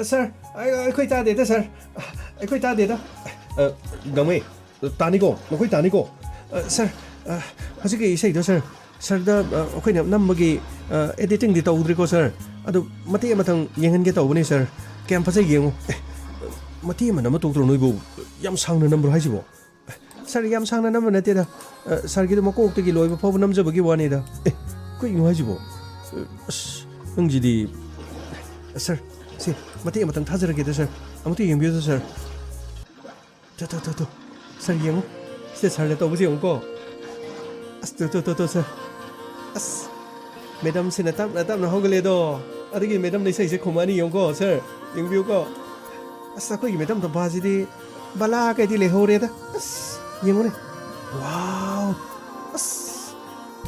ꯁꯔ ꯑꯩꯈꯣꯏ ꯇꯥꯗꯦꯗ ꯁꯔ ꯑꯩꯈꯣꯏ ꯇꯥꯗꯦꯗ ꯒꯃꯩ ꯇꯥꯅꯤꯀꯣ ꯅꯈꯣꯏ ꯇꯥꯅꯤꯀꯣ ꯁꯔ ꯍꯧꯖꯤꯛꯀꯤ ꯏꯁꯩꯗꯣ ꯁꯔꯗ ꯑꯩꯈꯣꯏꯅ ꯅꯝꯕꯒꯤ ꯑꯦꯗꯤꯇꯤꯡꯗꯤ ꯇꯧꯗ꯭ꯔꯤꯀꯣ ꯁꯔ ꯑꯗꯨ ꯃꯇꯦꯛ ꯑꯃꯇꯪ ꯌꯦꯡꯍꯟꯒꯦ ꯇꯧꯕꯅꯤ ꯁꯔ ꯀꯌꯥꯝ ꯐꯖꯩ ꯌꯦꯡꯉꯨ ꯃꯇꯦꯛ ꯑꯃ ꯅꯝꯕ ꯇꯣꯛꯇ꯭ꯔꯣ ꯅꯣꯏꯕꯨ ꯌꯥꯝ ꯁꯥꯡꯅ ꯅꯝꯕ꯭ꯔꯣ ꯍꯥꯏꯁꯤꯕꯣ ꯁꯔ ꯌꯥꯝ ꯁꯥꯡꯅ ꯅꯝꯕ ꯅꯠꯇꯦꯗ ꯁꯔꯒꯤꯗꯣ ꯃꯀꯣꯛꯇꯒꯤ ꯂꯣꯏꯕ ꯐꯥꯎꯕ ꯅꯝꯖꯕꯒꯤ ꯋꯥꯅꯤꯗ ꯀꯩꯅꯣ ꯍꯥꯏꯁꯤꯕꯣ ꯑꯁ ꯅꯪꯁꯤꯗꯤ ꯁꯔ ꯁꯤ ꯃꯇꯦꯛ ꯑꯃꯇꯪ ꯊꯥꯖꯔꯒꯦꯗ ꯁꯔ ꯑꯃꯨꯛꯇ ꯌꯦꯡꯕꯤꯌꯨꯗ ꯁꯔ ꯁꯔ ꯌꯦꯡꯉꯨ ꯁꯤꯗ ꯁꯔꯅ ꯇꯧꯕꯁꯤ ꯌꯦꯡꯉꯨꯀꯣ ꯑꯁ ꯁꯔ ꯑꯁ ꯃꯦꯗꯝꯁꯤꯅ ꯇꯞꯅ ꯍꯧꯒꯠꯂꯦꯗꯣ ꯑꯗꯒꯤ ꯃꯦꯗꯝꯅ ꯏꯁꯩꯁꯦ ꯈꯨꯝꯃꯛꯑꯅꯤ ꯌꯦꯡꯉꯨꯀꯣ ꯁꯔ ꯌꯦꯡꯕꯤꯌꯨꯀꯣ ꯑꯁ ꯑꯩꯈꯣꯏꯒꯤ ꯃꯦꯗꯝ ꯇꯝꯐꯥꯁꯤꯗꯤ ꯕꯂꯥ ꯀꯩꯗꯤ ꯂꯩꯍꯧꯔꯦꯗ ꯑꯁ ꯌꯦꯡꯉꯨꯅꯦ ꯋꯥꯎ ꯑꯁ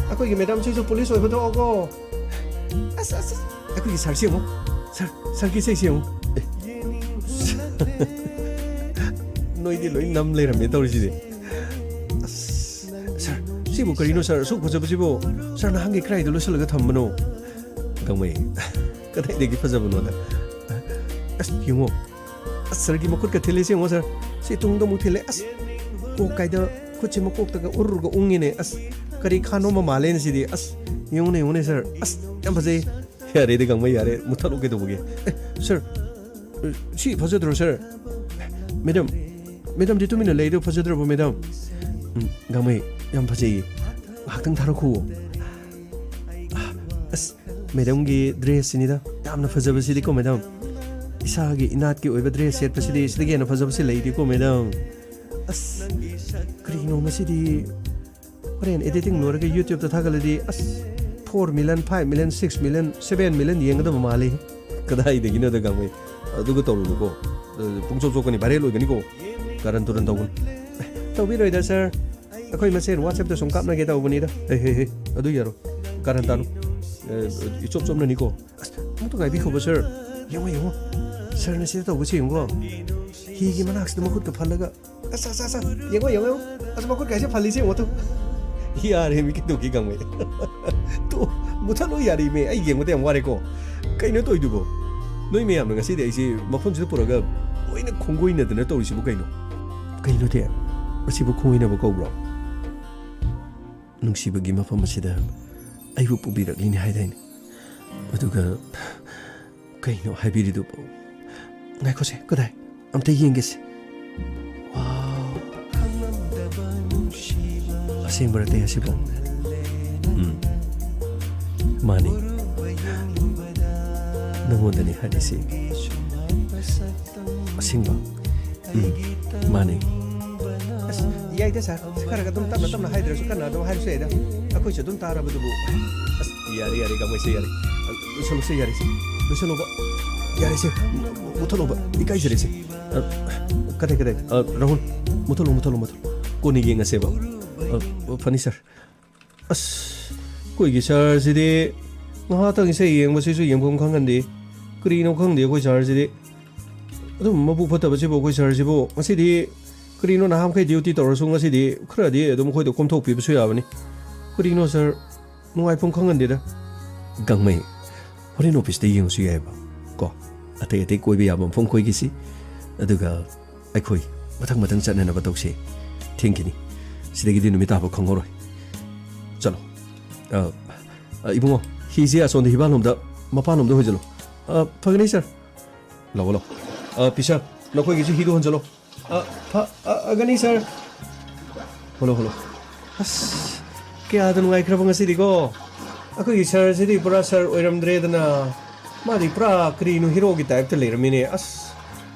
ꯑꯩꯈꯣꯏꯒꯤ ꯃꯦꯗꯝꯁꯤꯁꯨ ꯄꯨꯂꯤꯁ ꯑꯣꯏꯕ ꯊꯣꯛꯑꯣꯀꯣ ꯑꯁ ꯑꯩꯈꯣꯏꯒꯤ ꯁꯔꯁꯤ ꯌꯦꯡꯉꯨ ꯁꯔꯒꯤ ꯏꯁꯩꯁꯤ ꯌꯦꯡꯉꯨ ꯅꯣꯏꯗꯤ ꯂꯣꯏ ꯅꯝ ꯂꯩꯔꯝꯃꯦ ꯇꯧꯔꯤꯁꯤꯗꯤ ꯑꯁ ꯁꯔ ꯁꯤꯕꯨ ꯀꯔꯤꯅꯣ ꯁꯔ ꯑꯁꯨꯛ ꯐꯖꯕꯁꯤꯕꯨ ꯁꯔ ꯅꯍꯥꯟꯒꯤ ꯀ꯭ꯔꯥꯏꯗ ꯂꯣꯏꯁꯤꯜꯂꯒ ꯊꯝꯕꯅꯣ ꯒꯃꯩ ꯀꯗꯥꯏꯗꯒꯤ ꯐꯖꯕꯅꯣꯗ ꯑꯁ ꯌꯦꯡꯉꯣ ꯑꯁ ꯁꯔꯒꯤ ꯃꯈꯨꯠꯀ ꯊꯤꯜꯂꯤꯁꯤ ꯌꯦꯡꯉꯣꯁꯔ ꯁꯤ ꯇꯨꯡꯗ ꯑꯃꯨꯛ ꯊꯤꯜꯂꯦ ꯑꯁ ꯀꯣꯛ ꯀꯥꯏꯗ ꯈꯨꯠꯁꯤ ꯃꯀꯣꯛꯇꯒ ꯎꯔꯨꯔꯒ ꯎꯪꯉꯤꯅꯦ ꯑꯁ ꯀꯔꯤ ꯈꯥꯅꯣꯃ ꯃꯥꯜꯂꯦꯅ ꯁꯤꯗꯤ ꯑꯁ ꯌꯦꯡꯉꯨꯅꯦ ꯁꯔ ꯑꯁ ꯌꯥꯝ ꯐꯖꯩ ꯌꯥꯔꯦꯗꯤ ꯒꯃꯩ ꯌꯥꯔꯦ ꯃꯨꯠꯊꯠꯂꯨ ꯀꯩꯗꯧꯕꯒꯦ ꯁꯔ ꯁꯤ ꯐꯖꯗ꯭ꯔꯣ ꯁꯔ ꯃꯦꯗꯝꯗꯤ ꯇꯨꯃꯤꯟꯅ ꯂꯩꯗꯣ ꯐꯖꯗ꯭ꯔꯕꯣ ꯃꯦꯗꯝ ꯒꯃꯩ ꯌꯥꯝ ꯐꯖꯩꯌꯦ ꯉꯥꯏꯍꯥꯛꯇꯪ ꯊꯥꯔꯛꯈꯨꯋꯣ ꯑꯁ ꯃꯦꯗꯝꯒꯤ ꯗ꯭ꯔꯦꯁꯁꯤꯅꯤꯗ ꯌꯥꯝꯅ ꯐꯖꯕꯁꯤꯗꯤꯀꯣ ꯃꯦꯗꯝ ꯏꯁꯥꯒꯤ ꯏꯅꯥꯠꯀꯤ ꯑꯣꯏꯕ ꯗ꯭ꯔꯦꯁ ꯁꯦꯠꯄꯁꯤꯗꯤ ꯁꯤꯗꯒꯤ ꯍꯦꯟꯅ ꯐꯖꯕꯁꯤ ꯂꯩꯇꯦꯀꯣ ꯃꯦꯗꯝ ꯑꯁ ꯀꯔꯤꯅꯣ ꯃꯁꯤꯗꯤ ꯍꯣꯔꯦꯟ ꯑꯦꯗꯤꯇꯤꯡ ꯂꯣꯏꯔꯒ ꯌꯨꯇ꯭ꯌꯨꯕꯇ ꯊꯥꯒꯠꯂꯗꯤ ꯑꯁ 4 million 5 million 6 million 7 million ꯌꯦꯡꯒꯗꯕ ꯃꯥꯜꯂꯤ ꯀꯗꯥꯏꯗꯒꯤꯅꯣꯗ ꯒꯃꯩ ꯑꯗꯨꯒ ꯇꯧꯔꯨꯅꯨꯀꯣ ꯄꯨꯡꯆꯣꯞ ꯆꯣꯞꯀꯅꯤ ꯚꯥꯏꯔꯦꯜ ꯑꯣꯏꯒꯅꯤꯀꯣ ꯀꯥꯔꯟ ꯇꯨꯔꯟ ꯇꯧꯒꯅꯨ ꯇꯧꯕꯤꯔꯣꯏꯗ ꯁꯔ ꯑꯩꯈꯣꯏ ꯃꯁꯦꯟ ꯋꯥꯆꯦꯞꯇ ꯁꯨꯝ ꯀꯥꯞꯅꯒꯦ ꯇꯧꯕꯅꯤꯗ ꯑꯗꯨ ꯌꯥꯔꯣ ꯀꯥꯔꯟ ꯇꯥꯅꯨ ꯏꯆꯣꯞ ꯆꯣꯞꯅꯅꯤꯀꯣ ꯑꯁ ꯑꯃꯨꯛꯇ ꯉꯥꯏꯕꯤꯈꯣꯕ ꯁꯔ ꯌꯦꯡꯉꯣ ꯁꯔꯅ ꯁꯤꯗ ꯇꯧꯕꯁꯤ ꯌꯦꯡꯉꯣ ꯍꯤꯒꯤ ꯃꯅꯥꯛꯁꯤꯗ ꯃꯈꯨꯠꯀ ꯐꯜꯂꯒ ꯑꯁ ꯌꯦꯡꯉꯣ ꯑꯁ ꯃꯈꯨꯠ ꯀꯥꯏꯁꯦ ꯐꯜꯂꯤꯁꯤ ꯌꯦꯡꯉꯣ ꯇꯨ ꯌꯥꯔꯦ ꯃꯤ ꯀꯩꯗꯧꯒꯦ ꯒꯃꯩ ꯇꯨ ꯃꯨꯊꯠꯂꯣ ꯌꯥꯔꯤꯃꯦ ꯑꯩ ꯌꯦꯡꯕꯗ ꯌꯥꯝ ꯋꯥꯔꯦꯀꯣ ꯀꯩꯅꯣ ꯇꯧꯏꯗꯨꯕꯣ ꯅꯣꯏ ꯃꯌꯥꯝꯅ ꯉꯁꯤꯗꯤ ꯑꯩꯁꯤ ꯃꯐꯝꯁꯤꯗ ꯄꯨꯔꯒ ꯂꯣꯏꯅ ꯈꯣꯡꯒꯣꯏꯅꯗꯅ ꯇꯧꯔꯤꯁꯤꯕꯨ ꯀꯩꯅꯣꯗꯤ ꯃꯁꯤꯕꯨ ꯈꯣꯡꯒꯣꯏꯅꯕ ꯀꯧꯕ꯭ꯔꯣ ꯅꯨꯡꯁꯤꯕꯒꯤ ꯃꯐꯝ ꯑꯁꯤꯗ ꯑꯩꯕꯨ ꯄꯨꯕꯤꯔꯛꯂꯤꯅꯤ ꯍꯥꯏꯗꯥꯏꯅꯦ ꯑꯗꯨꯒ ꯀꯩꯅꯣ ꯍꯥꯏꯕꯤꯔꯤꯗꯨꯕꯨ ꯉꯥꯏꯈꯣꯁꯦ ꯀꯗꯥꯏ ꯑꯝꯇ ꯌꯦꯡꯒꯦꯁꯦ ꯋꯥꯎ ꯑꯁꯦꯡꯕꯔ ꯇꯩ ꯑꯁꯤꯕꯣ ꯃꯥꯅꯤ ꯅꯪꯉꯣꯟꯗꯅꯤ ꯍꯥꯏꯔꯤꯁꯤ ꯑꯁꯦꯡꯕ ꯃꯥꯅꯤ ꯑꯁ ꯌꯥꯏꯗ ꯁꯥꯔ ꯈꯔꯒ ꯑꯗꯨꯝ ꯇꯞꯅ ꯇꯞꯅ ꯍꯥꯏꯗ꯭ꯔꯁꯨ ꯀꯟꯅ ꯑꯗꯨꯝ ꯍꯥꯏꯔꯁꯨ ꯌꯥꯏꯗ ꯑꯩꯈꯣꯏꯁꯨ ꯑꯗꯨꯝ ꯇꯥꯔꯕꯗꯨꯕꯨ ꯑꯁ ꯌꯥꯔꯦ ꯌꯥꯔꯦ ꯒꯥꯡꯃꯩꯁꯦ ꯌꯥꯔꯦ ꯂꯣꯏꯁꯜꯂꯨꯁꯦ ꯌꯥꯔꯦꯁꯦ ꯂꯣꯏꯁꯜꯂꯨꯕ ꯌꯥꯔꯦꯁꯦ ꯃꯨꯊꯠꯂꯨꯕ ꯏꯀꯥꯏꯖꯔꯦꯁꯦ ꯀꯗꯥꯏ ꯔꯥꯍꯨꯜ ꯃꯨꯊꯠꯂꯨ ꯀꯣꯟꯅ ꯌꯦꯡꯉꯁꯦꯕ ꯐꯅꯤ ꯁꯥꯔ ꯑꯁ ꯑꯩꯈꯣꯏꯒꯤ ꯁꯥꯔꯁꯤꯗꯤ ꯉꯥꯏꯍꯥꯛꯇꯪ ꯏꯁꯩ ꯌꯦꯡꯕꯁꯤꯁꯨ ꯌꯦꯡꯐꯝ ꯈꯪꯍꯟꯗꯦ ꯀꯔꯤꯅꯣ ꯈꯪꯗꯦ ꯑꯩꯈꯣꯏ ꯁꯥꯔꯁꯤꯗꯤ ꯑꯗꯨꯝ ꯃꯕꯨꯛ ꯐꯠꯇꯕꯁꯤꯕꯨ ꯑꯩꯈꯣꯏ ꯁꯥꯔꯁꯤꯕꯨ ꯉꯁꯤꯗꯤ ꯀꯔꯤꯅꯣ ꯅꯍꯥꯟꯈꯩ ꯗ꯭ꯌꯨꯇꯤ ꯇꯧꯔꯁꯨ ꯉꯁꯤꯗꯤ ꯈꯔꯗꯤ ꯑꯗꯨꯝ ꯑꯩꯈꯣꯏꯗ ꯀꯣꯝꯊꯣꯛꯄꯤꯕꯁꯨ ꯌꯥꯕꯅꯤ ꯀꯔꯤꯅꯣ ꯁꯥꯔ ꯅꯨꯡꯉꯥꯏꯐꯝ ꯈꯪꯍꯟꯗꯦꯗ ꯒꯥꯡꯃꯩ ꯍꯣꯔꯦꯟ ꯑꯣꯐꯤꯁꯇ ꯌꯦꯡꯉꯁꯨ ꯌꯥꯏꯕ ꯀꯣ ꯑꯇꯩ ꯑꯇꯩ ꯀꯣꯏꯕ ꯌꯥꯕ ꯃꯐꯝ ꯀꯣꯏꯒꯤꯁꯤ ꯑꯗꯨꯒ ꯑꯩꯈꯣꯏ ꯃꯊꯪ ꯆꯠꯅꯅꯕ ꯇꯧꯁꯤ ꯊꯦꯡꯈꯤꯅꯤ ꯁꯤꯗꯒꯤꯗꯤ ꯅꯨꯃꯤꯠ ꯇꯥꯕ ꯈꯪꯍꯧꯔꯣꯏ ꯆꯠꯂꯣ ꯏꯕꯨꯡꯉꯣ ꯍꯤꯁꯦ ꯑꯁꯣꯝꯗ ꯍꯤꯕꯥꯟꯂꯣꯝꯗ ꯃꯄꯥꯟꯂꯣꯝꯗ ꯍꯣꯏꯖꯜꯂꯣ ꯐꯒꯅꯤ ꯁꯥꯔ ꯂꯥꯛꯑꯣ ꯄꯤꯁꯥ ꯅꯈꯣꯏꯒꯤꯁꯨ ꯍꯤꯗꯣ ꯍꯣꯟꯖꯜꯂꯣ ꯐꯒꯅꯤ ꯁꯥꯔ ꯍꯣꯜꯂꯣ ꯑꯁ ꯀꯌꯥꯗ ꯅꯨꯡꯉꯥꯏꯈ꯭ꯔꯕ ꯉꯁꯤꯗꯤꯀꯣ ꯑꯩꯈꯣꯏꯒꯤ ꯁꯥꯔꯁꯤꯗꯤ ꯄꯨꯔꯥ ꯁꯥꯔ ꯑꯣꯏꯔꯝꯗ꯭ꯔꯦꯗꯅ ꯃꯥꯗꯤ ꯄꯨꯔꯥ ꯀꯔꯤꯅꯣ ꯍꯤꯔꯣꯒꯤ ꯇꯥꯏꯞꯇ ꯂꯩꯔꯝꯃꯤꯅꯦ ꯑꯁ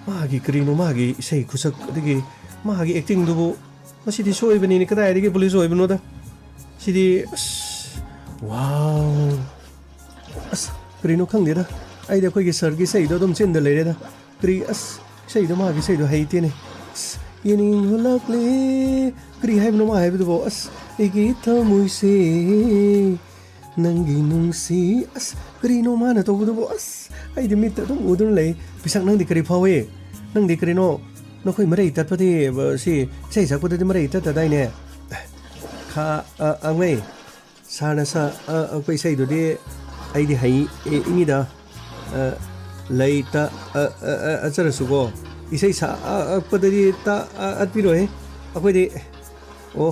마기 그리노 마기 이세 구석 어디기 마기 액팅도고 마시디 소이브니니 그다이디기 불리소 이브노다 시디 와우 아스 그리노 칸데다 아이데 코기 서기 세이도 좀 찐들 레레다 그리 아스 세이도 마기 세이도 헤이티네 예닝 홀락레 그리 하이브노 마 하이브도 아스 이기 터무이세 nangi nungsi as krino mana to gudu as ai de mit to udun le pisak nang di kri phawe nang di krino no khoi mare tat pati si sei sak pati mare tat dai ne kha angai sana sa koi sei do de ai di hai ini da lai ta achara sugo isei sa pati ta atpiro he akoi de o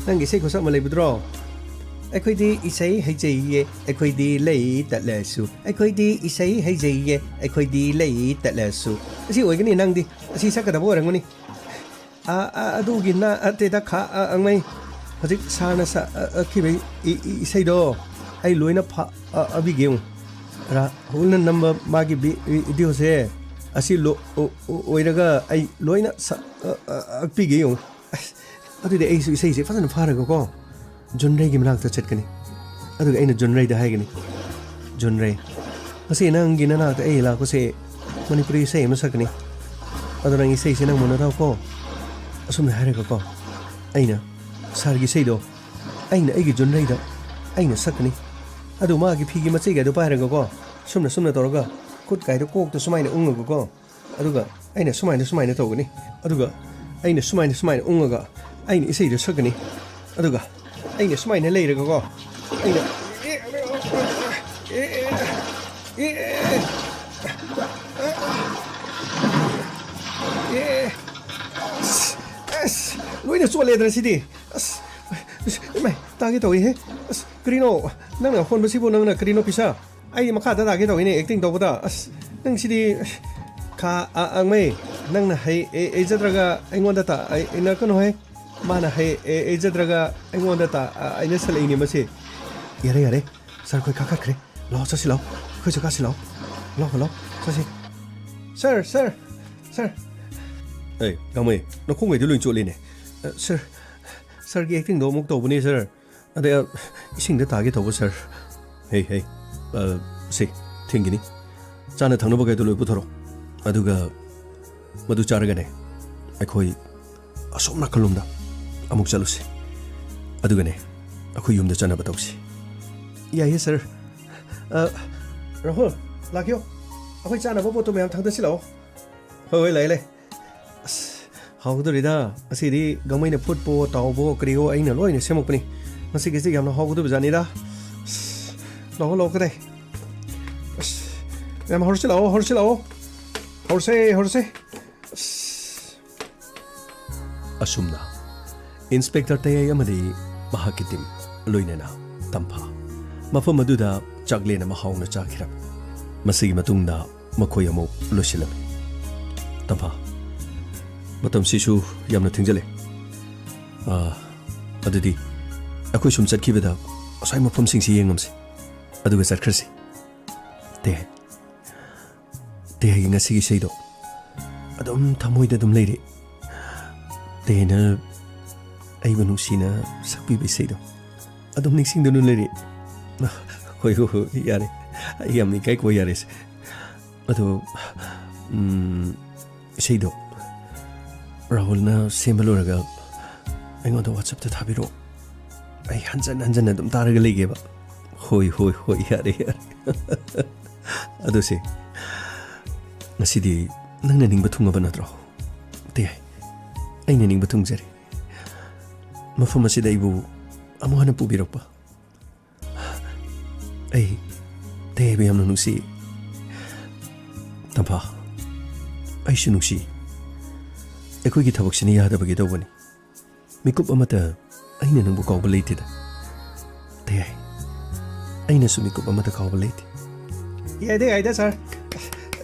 nangi sei ko sa malai budro ꯑꯩꯈꯣꯏꯗꯤ ꯏꯁꯩ ꯍꯩꯖꯩꯌꯦ ꯑꯩꯈꯣꯏꯗꯤ ꯂꯩ ꯇꯠꯂꯁꯨ ꯑꯩꯈꯣꯏꯗꯤ ꯏꯁꯩ ꯍꯩꯖꯩꯌꯦ ꯑꯩꯈꯣꯏꯗꯤ ꯂꯩ ꯇꯠꯂꯁꯨ ꯑꯁꯤ ꯑꯣꯏꯒꯅꯤ ꯅꯪꯗꯤ ꯑꯁꯤ ꯁꯛꯀꯗꯕ ꯑꯣꯏꯔꯝꯒꯅꯤ ꯑꯗꯨꯒꯤ ꯅ ꯑꯇꯩꯗ ꯈꯥ ꯑꯪꯃꯩ ꯍꯧꯖꯤꯛ ꯁꯥꯔꯅ ꯁꯛꯈꯤꯕ ꯏꯁꯩꯗꯣ ꯑꯩ ꯂꯣꯏꯅ ꯑꯕꯤꯒꯦ ꯔꯥꯍꯨꯜꯅ ꯅꯝꯕ ꯃꯥꯒꯤ ꯚꯤꯗꯤꯑꯣꯁꯦ ꯑꯁꯤ ꯑꯣꯏꯔꯒ ꯑꯩ ꯂꯣꯏꯅ ꯑꯛꯄꯤꯒꯦ ꯌꯦꯡꯉꯨ ꯑꯗꯨꯗꯤ ꯑꯩꯁꯨ ꯏꯁꯩꯁꯦ ꯐꯖꯅ ꯐꯥꯔꯒꯀꯣ ꯖꯣꯟ ꯔꯦꯒꯤ ꯃꯅꯥꯛꯇ ꯆꯠꯀꯅꯤ ꯑꯗꯨꯒ ꯑꯩꯅ ꯖꯣꯟ ꯔꯦꯗ ꯍꯥꯏꯒꯅꯤ ꯖꯣꯟ ꯔꯦ ꯉꯁꯤ ꯅꯪꯒꯤ ꯅꯅꯥꯛꯇ ꯑꯩ ꯂꯥꯛꯄꯁꯦ ꯃꯅꯤꯄꯨꯔꯤ ꯏꯁꯩ ꯑꯃ ꯁꯛꯀꯅꯤ ꯑꯗꯣ ꯅꯪ ꯏꯁꯩꯁꯦ ꯅꯪ ꯃꯨꯟꯅ ꯇꯥꯎꯀꯣ ꯑꯁꯨꯝꯅ ꯍꯥꯏꯔꯒꯀꯣ ꯑꯩꯅ ꯁꯥꯔꯒꯤ ꯏꯁꯩꯗꯣ ꯑꯩꯅ ꯑꯩꯒꯤ ꯖꯣꯟ ꯔꯦꯗ ꯑꯩꯅ ꯁꯛꯀꯅꯤ ꯑꯗꯨ ꯃꯥꯒꯤ ꯐꯤꯒꯤ ꯃꯆꯩꯒꯗꯣ ꯄꯥꯏꯔꯒꯀꯣ ꯁꯨꯝꯅ ꯇꯧꯔꯒ ꯈꯨꯠ ꯀꯥꯏꯗ ꯀꯣꯛꯇ ꯁꯨꯃꯥꯏꯅ ꯎꯪꯉꯒꯀꯣ ꯑꯗꯨꯒ ꯑꯩꯅ ꯁꯨꯃꯥꯏꯅ ꯇꯧꯒꯅꯤ ꯑꯗꯨꯒ ꯑꯩꯅ ꯁꯨꯃꯥꯏꯅ ꯎꯪꯉꯒ ꯑꯩꯅ ꯏꯁꯩꯗꯣ ꯁꯛꯀꯅꯤ ꯑꯗꯨꯒ ꯑꯩꯅ ꯁꯨꯃꯥꯏꯅ ꯂꯩꯔꯒꯀꯣ ꯑꯩꯅ ꯑꯁ ꯂꯣꯏꯅ ꯆꯣꯠꯂꯦꯗꯅ ꯁꯤꯗꯤ ꯑꯁ ꯏꯃꯥꯏ ꯇꯥꯒꯦ ꯇꯧꯏꯍꯦ ꯑꯁ ꯀꯔꯤꯅꯣ ꯅꯪꯅ ꯍꯣꯟꯕꯁꯤꯕꯨ ꯅꯪꯅ ꯀꯔꯤꯅꯣ ꯄꯤꯁꯥ ꯑꯩ ꯃꯈꯥꯗ ꯇꯥꯒꯦ ꯇꯧꯏꯅꯦ ꯑꯦꯛꯇꯤꯡ ꯇꯧꯕꯗ ꯑꯁ ꯅꯪ ꯁꯤꯗꯤ ꯈꯥ ꯑꯪꯃꯩ ꯅꯪꯅ ꯍꯩꯖꯗ꯭ꯔꯒ ꯑꯩꯉꯣꯟꯗ ꯏꯟꯅꯀꯅꯣꯍꯦ 마나 에이저드라가 앵원다다 아이네 살레이니 마시 야래 살 거기 가까 그래 러 저시 러 그저 가시 러 저시 sir 에이 강모이 너 콩왜 들린 쫄리네 sir 기 액팅 너무 더보니 sir 내가 이싱데 다게 더보 sir 헤이 시 튕기니 자네 당노버게 들로 부터로 아두가 모두 자르가네 아이코이 아솜나 걸lum다 अमुक चलुसी अदुगने अखु युमदा चना बताउसी याये सर राहुल लागियो अखु चाना बोतो मैम थांदसी लाओ होय लाइले हाउदरिदा असिदी गमैना फुटबो तावबो क्रियो आइना लोइना सेमकपनि मसि गेसि यामना हाउदु बजानिदा लाओ कदे मैम हरसे लाओ हरसे असुमना इंस्पेक्टर तय अमदी महाकी टीम लोइनेना तंफा मफम अदुदा चाकलेना महाउना चाखिरा मसिगी मतुंगदा मखोय अमु लोसिलम तंफा मतम सिसु यामना थिंजले अदुदी ꯑꯩꯈꯣꯏ ꯁꯨꯝ ꯆꯠꯈꯤꯕꯗ ꯑꯁ꯭ꯋꯥꯏ ꯃꯐꯝꯁꯤꯡꯁꯤ ꯌꯦꯡꯉꯝꯁꯤ ꯑꯗꯨꯒ ꯆꯠꯈ꯭ꯔꯁꯤ ꯇꯦꯍꯩꯒꯤ ꯉꯁꯤꯒꯤ ꯏꯁꯩꯗꯣ ꯑꯗꯨꯝ ꯊꯃꯣꯏꯗ ꯑꯗꯨꯝ ꯂꯩꯔꯤ ꯇꯦꯍꯩꯅ ꯑꯩꯕꯨ ꯅꯨꯡꯁꯤꯅ ꯁꯛꯄꯤꯕ ꯏꯁꯩꯗꯣ ꯑꯗꯨꯝ ꯅꯤꯡꯁꯤꯡꯗꯨꯅ ꯂꯩꯔꯤ ꯍꯣꯏ ꯌꯥꯔꯦ ꯑꯩ ꯌꯥꯝꯅ ꯏꯀꯥꯏꯀꯣ ꯌꯥꯔꯦꯁꯦ ꯑꯗꯣ ꯏꯁꯩꯗꯣ ꯔꯥꯍꯨꯜꯅ ꯁꯦꯝꯕ ꯂꯣꯏꯔꯒ ꯑꯩꯉꯣꯟꯗ ꯋꯥꯆꯞꯇ ꯊꯥꯕꯤꯔꯛꯑꯣ ꯑꯩ ꯍꯟꯖꯟ ꯑꯗꯨꯝ ꯇꯥꯔꯒ ꯂꯩꯒꯦꯕ ꯍꯣꯏ ꯌꯥꯔꯦ ꯑꯗꯨꯁꯦ ꯉꯁꯤꯗꯤ ꯅꯪꯅ ꯅꯤꯡꯕ ꯊꯨꯡꯉꯕ ꯅꯠꯇ꯭ꯔꯣ ꯇꯦꯍꯩ ꯑꯩꯅ ꯅꯤꯡꯕ ꯊꯨꯡꯖꯔꯤ ꯃꯐꯝ ꯑꯁꯤꯗ ꯑꯩꯕꯨ ꯑꯃꯨꯛ ꯍꯟꯅ ꯄꯨꯕꯤꯔꯛꯄ ꯑꯩ ꯇꯦꯍꯩꯕꯨ ꯌꯥꯝꯅ ꯅꯨꯡꯁꯤ ꯇꯝꯐꯥ ꯑꯩꯁꯨ ꯅꯨꯡꯁꯤ ꯑꯩꯈꯣꯏꯒꯤ ꯊꯕꯛꯁꯤꯅ ꯌꯥꯗꯕꯒꯤ ꯇꯧꯕꯅꯤ ꯃꯤꯀꯨꯞ ꯑꯃꯇ ꯑꯩꯅ ꯅꯪꯕꯨ ꯀꯥꯎꯕ ꯂꯩꯇꯦꯗ ꯇꯦꯍꯩ ꯑꯩꯅꯁꯨ ꯃꯤꯀꯨꯞ ꯑꯃꯇ ꯀꯥꯎꯕ ꯂꯩꯇꯦ ꯌꯥꯏꯗ ꯁꯥꯔ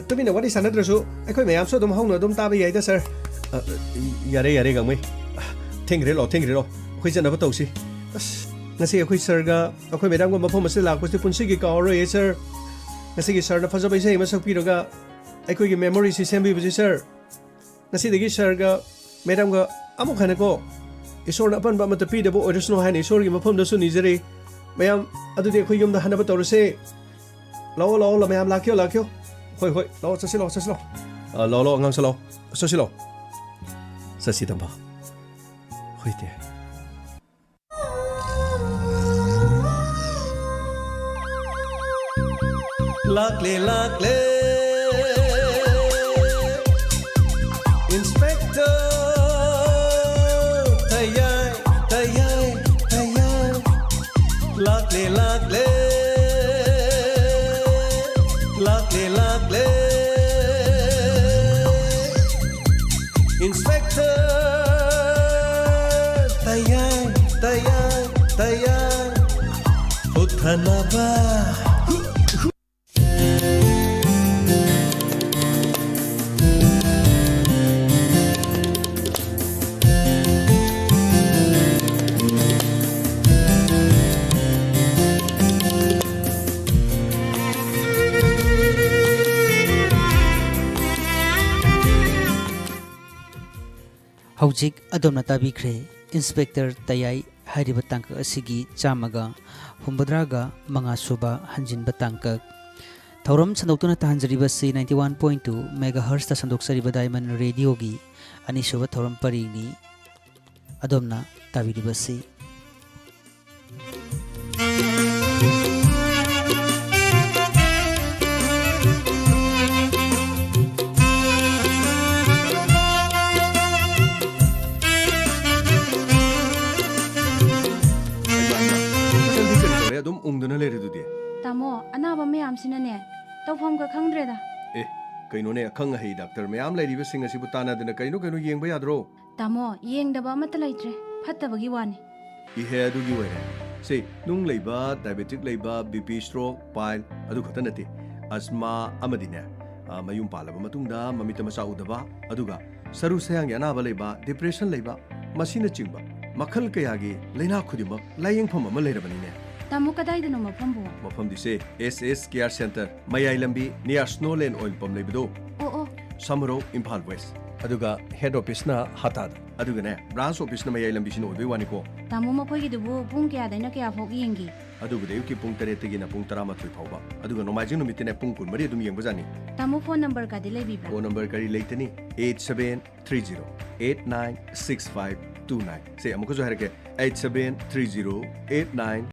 ꯇꯨꯃꯤꯟꯅ ꯋꯥꯔꯤ ꯁꯥꯟꯅꯗ꯭ꯔꯁꯨ ꯑꯩꯈꯣꯏ ꯃꯌꯥꯝꯁꯨ ꯑꯗꯨꯝ ꯍꯧꯅ ꯑꯗꯨꯝ ꯇꯥꯕ ꯌꯥꯏꯗ ꯁꯥꯔ ꯌꯥꯔꯦ ꯒꯥꯡꯃꯩ ꯊꯦꯡꯈ꯭ꯔꯦ ꯂꯥꯛꯑꯣ ꯑꯩꯈꯣꯏ ꯆꯠꯅꯕ ꯇꯧꯁꯤ ꯉꯁꯤ ꯑꯩꯈꯣꯏ ꯁꯥꯔꯒ ꯑꯩꯈꯣꯏ ꯃꯦꯗꯥꯝꯒ ꯃꯐꯝ ꯑꯁꯤꯗ ꯂꯥꯛꯄꯁꯤ ꯄꯨꯟꯁꯤꯒꯤ ꯀꯥꯎꯔꯔꯣꯏꯌꯦ ꯁꯥꯔ ꯉꯁꯤꯒꯤ ꯁꯥꯔꯅ ꯐꯖꯕ ꯏꯁꯩ ꯑꯃ ꯁꯛꯄꯤꯔꯒ ꯑꯩꯈꯣꯏꯒꯤ ꯃꯦꯃꯣꯔꯤꯁꯤ ꯁꯦꯝꯕꯤꯕꯁꯤ ꯁꯥꯔ ꯉꯁꯤꯗꯒꯤ ꯁꯥꯔꯒ ꯃꯦꯗꯥꯝꯒ ꯑꯃꯨꯛ ꯍꯟꯅꯀꯣ ꯏꯁꯣꯔꯅ ꯑꯄꯟꯕ ꯑꯃꯠꯇ ꯄꯤꯗꯕ ꯑꯣꯏꯔꯁꯅꯨ ꯍꯥꯏꯅ ꯏꯁꯣꯔꯒꯤ ꯃꯐꯝꯗꯁꯨ ꯅꯤꯖꯔꯤ ꯃꯌꯥꯝ ꯑꯗꯨꯗꯤ ꯑꯩꯈꯣꯏ ꯌꯨꯝꯗ ꯍꯟꯅꯕ ꯇꯧꯔꯁꯦ ꯂꯥꯛꯑꯣ ꯃꯌꯥꯝ ꯂꯥꯛꯈꯤꯌꯣ ꯍꯣꯏ ꯂꯥꯛꯑꯣ ꯆꯠꯁꯤ ꯂꯥꯛꯑꯣ ꯑꯉꯥꯡꯁꯨ ꯂꯥꯛꯑꯣ ꯆꯠꯁꯤ ꯇꯝꯐꯥ ꯍꯣꯏ ꯇꯦ ꯂꯥꯛꯂꯦ Inspector Tayay Lakle Inspector Tayay Uthanaba ꯍꯧꯖꯤꯛ ꯑꯗꯣꯝꯅ ꯇꯥꯕꯤꯈ꯭ꯔꯦ ꯏꯟꯁꯄꯦꯛꯇꯔ ꯇꯌꯥꯏ ꯍꯥꯏꯔꯤꯕ ꯇꯥꯡꯀꯛ ꯑꯁꯤꯒꯤ 185 ꯁꯨꯕ ꯍꯟꯖꯤꯟꯕ ꯇꯥꯡꯀꯛ ꯊꯧꯔꯝ ꯁꯟꯗꯣꯛꯇꯨꯅ ꯇꯥꯍꯟꯖꯔꯤꯕꯁꯤ 91.2 ꯃꯦꯒꯥꯍꯔꯁꯇ ꯁꯟꯗꯣꯛꯆꯔꯤꯕ ꯗꯥꯏꯃꯟ ꯔꯦꯗꯤꯑꯣꯒꯤ ꯑꯅꯤꯁꯨꯕ ꯊꯧꯔꯝ ꯄꯔꯤꯡꯅꯤ ꯑꯗꯣꯝꯅ ꯇꯥꯕꯤꯔꯤꯕꯁꯤ ꯑꯗꯨꯝ ꯎꯪꯗꯨꯅ ꯂꯩꯔꯦꯗꯨꯗꯤ ꯇꯥꯃꯣ ꯑꯅꯥꯕ ꯃꯌꯥꯝꯁꯤꯅꯅꯦ ꯇꯧꯐꯝꯒ ꯈꯪꯗ꯭ꯔꯦꯗ ꯀꯩꯅꯣꯅꯦ ꯑꯈꯪ ꯑꯍꯩ ꯗꯥꯛꯇꯔ ꯃꯌꯥꯝ ꯂꯩꯔꯤꯕꯁꯤꯡ ꯑꯁꯤꯕꯨ ꯇꯥꯟꯅꯗꯅ ꯀꯩꯅꯣ ꯌꯦꯡꯕ ꯌꯥꯗ꯭ꯔꯣ ꯇꯥꯃꯣ ꯌꯦꯡꯗꯕ ꯑꯃꯠꯇ ꯂꯩꯇ꯭ꯔꯦ ꯐꯠꯇꯕꯒꯤ ꯋꯥꯅꯤ ꯏꯍꯦ ꯑꯗꯨꯒꯤ ꯑꯣꯏꯔꯦ ꯁꯤ ꯅꯨꯡ ꯂꯩꯕ ꯗꯥꯏꯕꯦꯇꯤꯛ ꯂꯩꯕ BP ꯁ꯭ꯇ꯭ꯔꯣꯛ ꯄꯥꯏꯜ ꯑꯗꯨ ꯈꯛꯇ ꯅꯠꯇꯦ ꯑꯁꯃꯥ ꯑꯃꯗꯤꯅꯦ ꯃꯌꯨꯝ ꯄꯥꯜꯂꯕ ꯃꯇꯨꯡꯗ ꯃꯃꯤꯠꯇ ꯃꯆꯥ ꯎꯗꯕ ꯑꯗꯨꯒ ꯁꯔꯨ ꯁꯌꯥꯡꯒꯤ ꯑꯅꯥꯕ ꯂꯩꯕ ꯗꯤꯄ꯭ꯔꯦꯁꯟ ꯂꯩꯕ ꯃꯁꯤꯅꯆꯤꯡꯕ ꯃꯈꯜ ꯀꯌꯥꯒꯤ ꯂꯩꯅꯥ ꯈꯨꯗꯤꯡꯃꯛ ꯂꯥꯌꯦꯡꯐꯝ ꯑꯃ ꯂꯩꯔꯕꯅꯤꯅꯦ ꯇꯥꯃꯣ ꯀꯗꯥꯏꯗꯅꯣ ꯃꯐꯝꯕꯨ ꯃꯐꯝꯗꯤꯁꯦ SS ꯀꯦꯌꯔ ꯁꯦꯟꯇꯔ ꯃꯌꯥꯏ ꯂꯝꯕꯤ ꯅꯤꯌꯔ ꯁ꯭ꯅꯣ ꯂꯦꯟ ꯑꯣꯏꯜ ꯄꯝ ꯂꯩꯕꯗꯣ ꯑꯣ ꯁꯃꯔꯣ ꯏꯝꯐꯥꯜ ꯋꯦꯁ ꯑꯗꯨꯒ ꯍꯦꯗ ꯑꯣꯐꯤꯁꯅ ꯍꯥꯇꯥꯗ ꯑꯗꯨꯒꯅꯦ ꯕ꯭ꯔꯥꯟꯁ ꯑꯣꯐꯤꯁꯅ ꯃꯌꯥꯏ ꯂꯝꯕꯤꯁꯤꯅ ꯑꯣꯏꯕꯩ ꯋꯥꯅꯤꯀꯣ ꯇꯥꯃꯣ ꯃꯈꯣꯏꯒꯤꯗꯨꯕꯨ ꯄꯨꯡ ꯀꯌꯥꯗꯩꯅ ꯀꯌꯥꯐꯥꯎ ꯌꯦꯡꯒꯦ ꯑꯗꯨꯕꯨꯗꯤ ꯑꯌꯨꯛꯀꯤ ꯄꯨꯡ 8ꯇꯒꯤꯅ ꯄꯨꯡ 12 ꯐꯥꯎꯕ ꯑꯗꯨꯒ ꯅꯣꯡꯃꯥꯏꯖꯤꯡ ꯅꯨꯃꯤꯠꯇꯅ ꯄꯨꯡ 22 ꯑꯗꯨꯝ ꯌꯦꯡꯕꯖꯥꯅꯤ ꯇꯥꯃꯣ ꯐꯣꯟ ꯅꯝꯕꯔꯒꯗꯤ ꯂꯩꯕꯤꯕ꯭ꯔꯥ ꯐꯣꯟ ꯅꯝꯕꯔ ꯀꯔꯤ ꯂꯩꯇꯅꯤ 8730896529 ꯁꯦ ꯑꯃꯨꯛꯀꯁꯨ ꯍꯥꯏꯔꯛꯀꯦ 873089